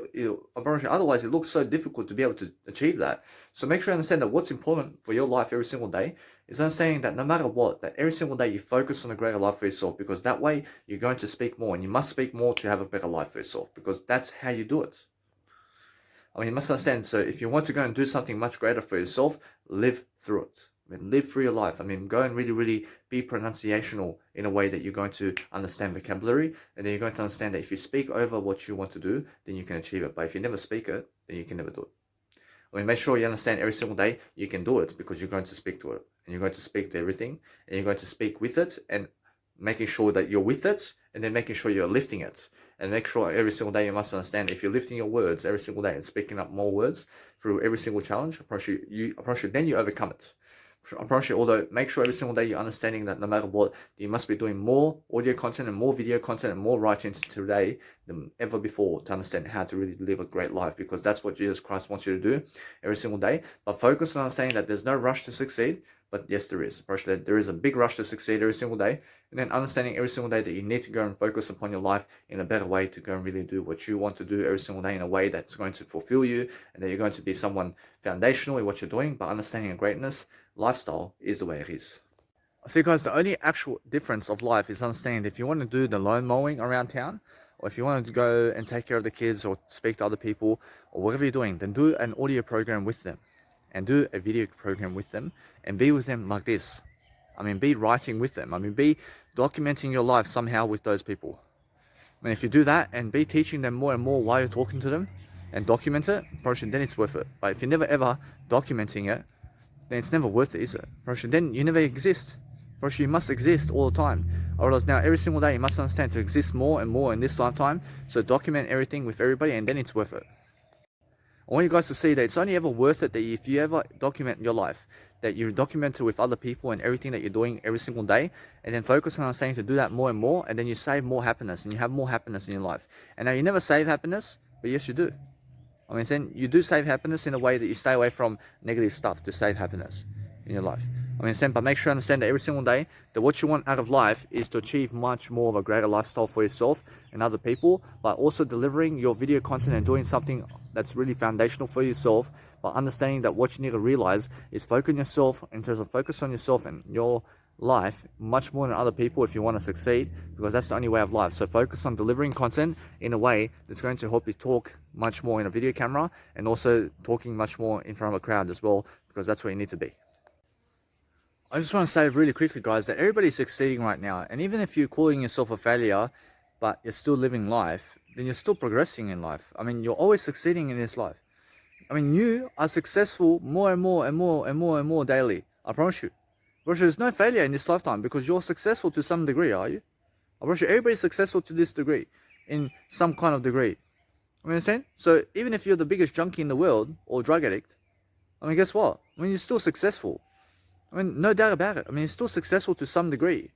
otherwise it looks so difficult to be able to achieve that. So make sure you understand that what's important for your life every single day is understanding that no matter what, that every single day you focus on a greater life for yourself, because that way you're going to speak more, and you must speak more to have a better life for yourself, because that's how you do it. I mean, you must understand. So if you want to go and do something much greater for yourself, live through it. I mean, live through your life. I mean, go and really be pronunciational in a way that you're going to understand vocabulary, and then you're going to understand that if you speak over what you want to do, then you can achieve it. But if you never speak it, then you can never do it. I mean, make sure you understand every single day you can do it, because you're going to speak to it, and you're going to speak to everything, and you're going to speak with it, and making sure that you're with it, and then making sure you're lifting it. And make sure every single day you must understand, if you're lifting your words every single day and speaking up more words through every single challenge, I promise you, then you overcome it. I promise you, although make sure every single day you're understanding that no matter what, you must be doing more audio content and more video content and more writing today than ever before, to understand how to really live a great life, because that's what Jesus Christ wants you to do every single day. But focus on understanding that there's no rush to succeed, but yes, there is. There is a big rush to succeed every single day, and then understanding every single day that you need to go and focus upon your life in a better way, to go and really do what you want to do every single day in a way that's going to fulfill you, and that you're going to be someone foundational in what you're doing. But understanding a greatness lifestyle is the way it is. So guys, the only actual difference of life is understanding that if you want to do the lawn mowing around town, or if you want to go and take care of the kids or speak to other people or whatever you're doing, then do an audio program with them and do a video program with them and be with them like this. I mean, be writing with them. I mean, be documenting your life somehow with those people. I mean, if you do that and be teaching them more and more while you're talking to them and document it, then it's worth it. But if you're never ever documenting it, then it's never worth it, is it? Then you never exist. You must exist all the time. Or else now every single day you must understand to exist more and more in this lifetime. So document everything with everybody, and then it's worth it. I want you guys to see that it's only ever worth it that if you ever document your life, that you document it with other people and everything that you're doing every single day, and then focus on understanding to do that more and more, and then you save more happiness and you have more happiness in your life. And now you never save happiness, but yes you do. I mean, then you do save happiness in a way that you stay away from negative stuff to save happiness in your life. I mean, but make sure you understand that every single day that what you want out of life is to achieve much more of a greater lifestyle for yourself and other people, but also delivering your video content and doing something that's really foundational for yourself. But understanding that what you need to realize is focus on yourself, in terms of focus on yourself and your life much more than other people if you want to succeed, because that's the only way of life. So focus on delivering content in a way that's going to help you talk much more in a video camera, and also talking much more in front of a crowd as well, because that's where you need to be. I just want to say really quickly, guys, that everybody's succeeding right now, and even if you're calling yourself a failure but you're still living life, then you're still progressing in life. I mean, you're always succeeding in this life. you are successful more and more and more and more and more daily. I promise you. Bro, there's no failure in this lifetime because you're successful to some degree, are you? I promise you, everybody's successful to this degree, in some kind of degree. I understand? So even if you're the biggest junkie in the world or drug addict, guess what? You're still successful. No doubt about it. You're still successful to some degree.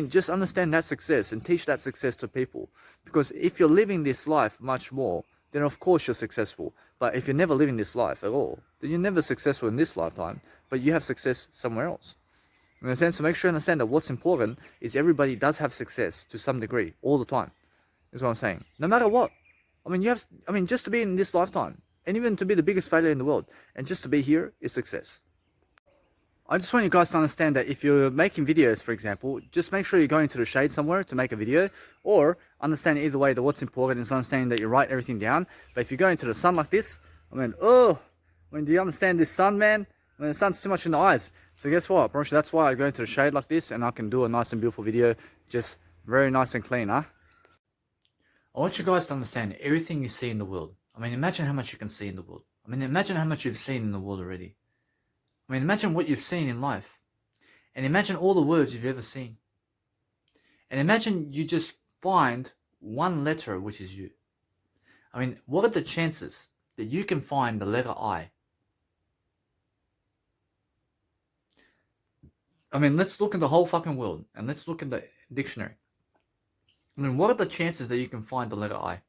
Just understand that success and teach that success to people. Because if you're living this life much more, then of course you're successful. But if you're never living this life at all, then you're never successful in this lifetime, but you have success somewhere else. In a sense, so make sure you understand that what's important is everybody does have success to some degree, all the time. Is what I'm saying. No matter what. Just to be in this lifetime, and even to be the biggest failure in the world, and just to be here is success. I just want you guys to understand that if you're making videos, for example, just make sure you go into the shade somewhere to make a video, or understand either way that what's important is understanding that you write everything down. But if you go into the sun like this, do you understand this sun, man? The sun's too much in the eyes. So guess what? That's why I go into the shade like this, and I can do a nice and beautiful video, just very nice and clean, huh? I want you guys to understand everything you see in the world. Imagine how much you can see in the world. Imagine how much you've seen in the world already. Imagine what you've seen in life. And imagine all the words you've ever seen. And imagine you just find one letter, which is you. What are the chances that you can find the letter I? Let's look at the whole fucking world, and let's look at the dictionary. What are the chances that you can find the letter I?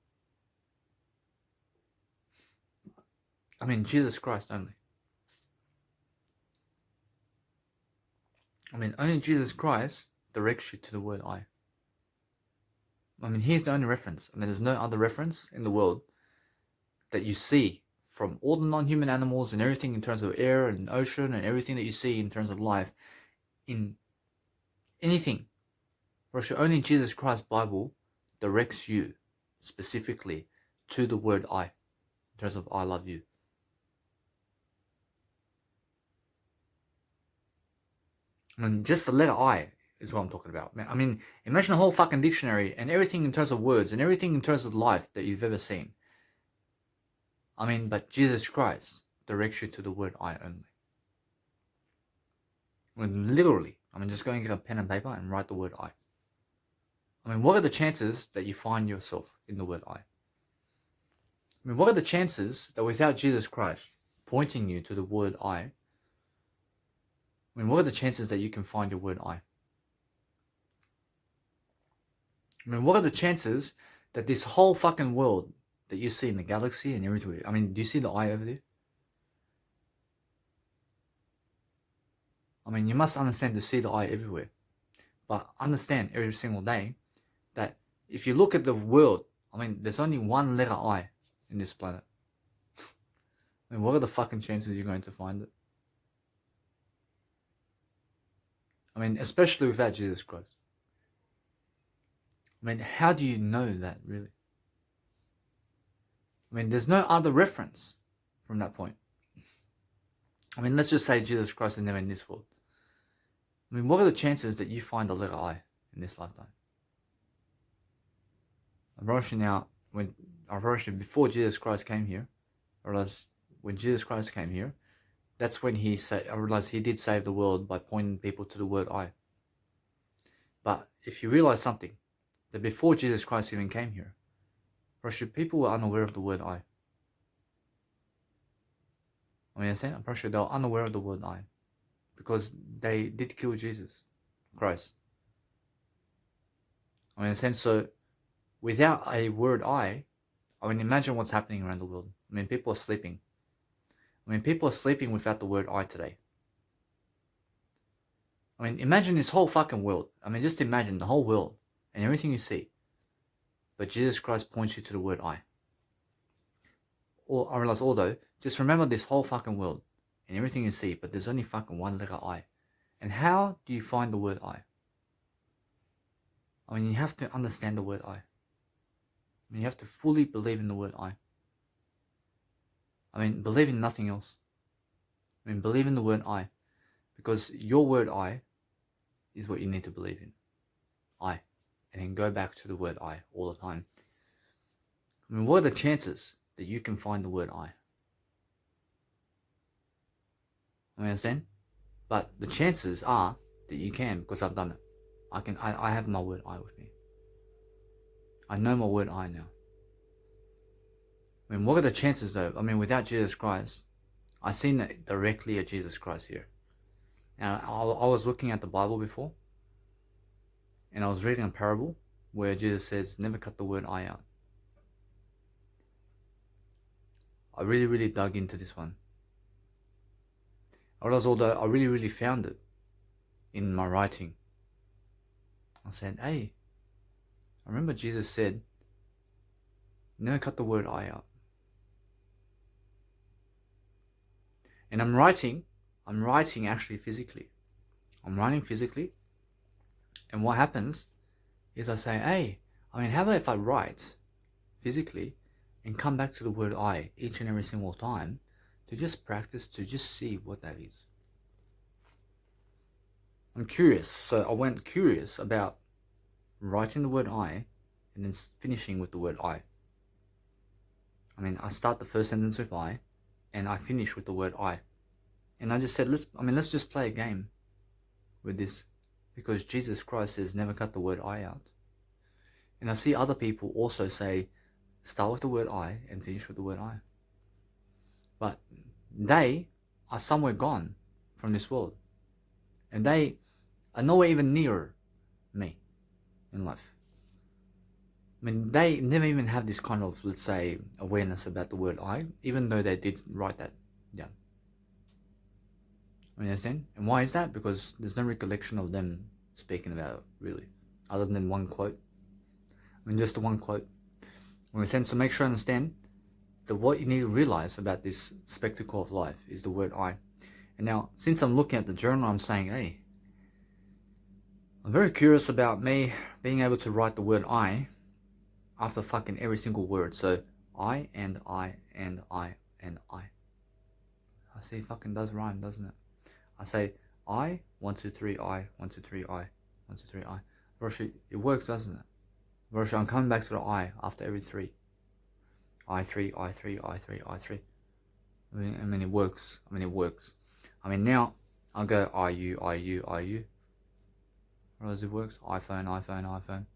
Jesus Christ only. Only Jesus Christ directs you to the word I. Here's the only reference. There's no other reference in the world that you see from all the non-human animals and everything in terms of air and ocean and everything that you see in terms of life, in anything. Only Jesus Christ's Bible directs you specifically to the word I, in terms of I love you. Just the letter I is what I'm talking about. Imagine a whole fucking dictionary and everything in terms of words and everything in terms of life that you've ever seen. But Jesus Christ directs you to the word I only. Literally, just go and get a pen and paper and write the word I. What are the chances that you find yourself in the word I? What are the chances that without Jesus Christ pointing you to the word I, what are the chances that you can find your word I? What are the chances that this whole fucking world that you see in the galaxy and everywhere, do you see the I over there? You must understand to see the I everywhere. But understand every single day that if you look at the world, there's only one letter I in this planet. What are the fucking chances you're going to find it? Especially without Jesus Christ. How do you know that, really? There's no other reference from that point. Let's just say Jesus Christ is never in this world. What are the chances that you find the letter I in this lifetime? Before Jesus Christ came here, when Jesus Christ came here, that's when I realized he did save the world by pointing people to the word I. But if you realize something, that before Jesus Christ even came here, people were unaware of the word I. I'm pretty sure they were unaware of the word I, because they did kill Jesus Christ. So without a word I, imagine what's happening around the world. People are sleeping. People are sleeping without the word I today. Imagine this whole fucking world. Just imagine the whole world and everything you see. But Jesus Christ points you to the word I. Or I realize, although, just remember this whole fucking world and everything you see, but there's only fucking one letter I. And how do you find the word I? You have to understand the word I. You have to fully believe in the word I. Believe in nothing else. Believe in the word I. Because your word I is what you need to believe in. I. And then go back to the word I all the time. What are the chances that you can find the word I? Understand? But the chances are that you can, because I've done it. I have my word I with me. I know my word I now. I mean, what are the chances though? I mean, without Jesus Christ, I seen it directly at Jesus Christ here. And I was looking at the Bible before, and I was reading a parable where Jesus says, never cut the word I out. I really dug into this one. Although I really found it in my writing. I said, hey, I remember Jesus said, never cut the word I out. And I'm writing actually physically. I'm writing physically. And what happens is I say, hey, I mean, how about if I write physically and come back to the word I each and every single time to just practice, to just see what that is. I'm curious. So I went curious about writing the word I and then finishing with the word I. I mean, I start the first sentence with I and I finish with the word I. And I just said, let's just play a game with this, because Jesus Christ says never cut the word I out. And I see other people also say start with the word I and finish with the word I. But they are somewhere gone from this world. And they are nowhere even near me in life. I mean, they never even have this kind of, let's say, awareness about the word I, even though they did write that down. You understand? And why is that? Because there's no recollection of them speaking about it, really, other than one quote. I mean, just the one quote. You understand? So make sure you understand that what you need to realize about this spectacle of life is the word I. And now, since I'm looking at the journal, I'm saying, hey, I'm very curious about me being able to write the word I after fucking every single word. So I and I and I and I. I see, it fucking does rhyme, doesn't it? I say I, 1, 2, 3, I, 1, 2, 3, I, 1, 2, 3, I. Roshi, it works, doesn't it? Roshi, I'm coming back to the I after every 3. I3, I3, I3, I3. I mean, it works. I mean, now I'll go IU, IU, IU. Or does it works? iPhone, iPhone, iPhone.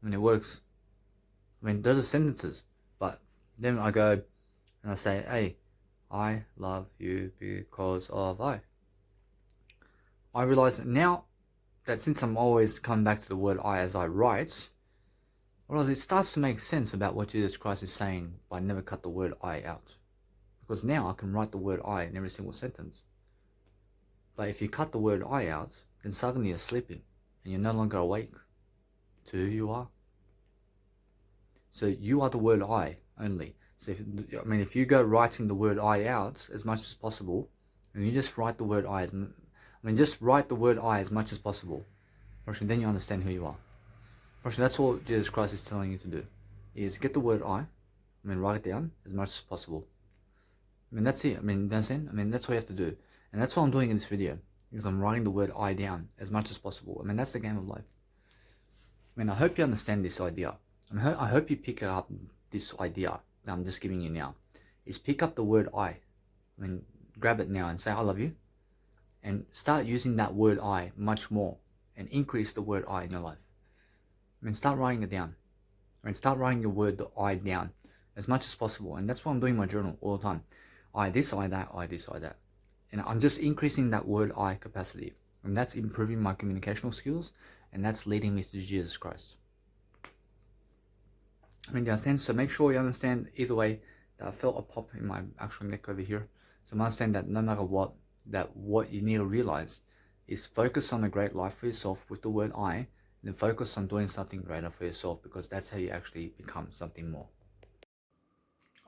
I mean, it works. I mean, those are sentences. But then I go and I say, hey, I love you because of I. I realize that now that since I'm always coming back to the word I as I write, well, it starts to make sense about what Jesus Christ is saying by never cut the word I out. Because now I can write the word I in every single sentence. But if you cut the word I out, then suddenly you're sleeping and you're no longer awake to who you are. So you are the word I only. So if you go writing the word I out as much as possible, and you just write the word I just write the word I as much as possible, then you understand who you are. That's all Jesus Christ is telling you to do, is get the word I, write it down as much as possible. That's it. That's it. That's all you have to do. And that's what I'm doing in this video, because I'm writing the word I down as much as possible. That's the game of life. I hope you understand this idea. I hope you pick up this idea that I'm just giving you now, is pick up the word I. Grab it now and say, I love you. And start using that word I much more and increase the word I in your life. Start writing it down. Start writing your word the I down as much as possible. And that's what I'm doing in my journal all the time. I this, I that, I this, I that. And I'm just increasing that word I capacity. And that's improving my communicational skills. And that's leading me to Jesus Christ. You understand? So make sure you understand either way that I felt a pop in my actual neck over here. So understand that no matter what, that what you need to realize is focus on a great life for yourself with the word I, and then focus on doing something greater for yourself, because that's how you actually become something more.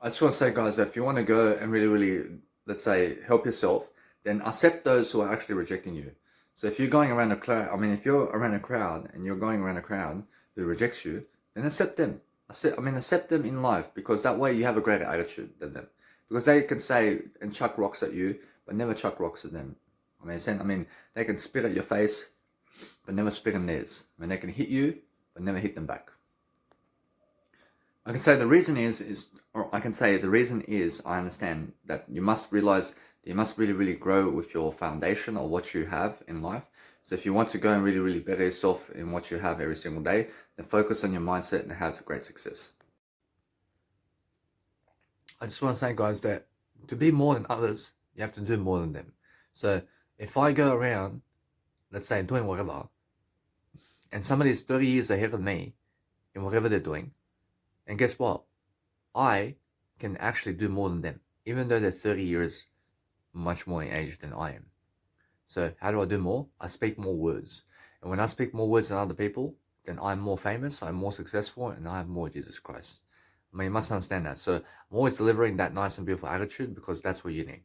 I just want to say, guys, that if you want to go and really, let's say, help yourself, then accept those who are actually rejecting you. So if you're going around a crowd, if you're around a crowd and you're going around a crowd who rejects you, then accept them. Accept them in life, because that way you have a greater attitude than them. Because they can say and chuck rocks at you, but never chuck rocks at them. They can spit at your face, but never spit on theirs. They can hit you, but never hit them back. I understand, I understand that you must realize You must really, really grow with your foundation or what you have in life. So if you want to go and really, really better yourself in what you have every single day, then focus on your mindset and have great success. I just want to say, guys, that to be more than others, you have to do more than them. So if I go around, let's say, doing whatever, and somebody is 30 years ahead of me in whatever they're doing, and guess what? I can actually do more than them, even though they're 30 years much more in age than I am. So how do I do more? I speak more words. And when I speak more words than other people, then I'm more famous, I'm more successful, and I have more Jesus Christ. I mean, you must understand that. So I'm always delivering that nice and beautiful attitude because that's what you need.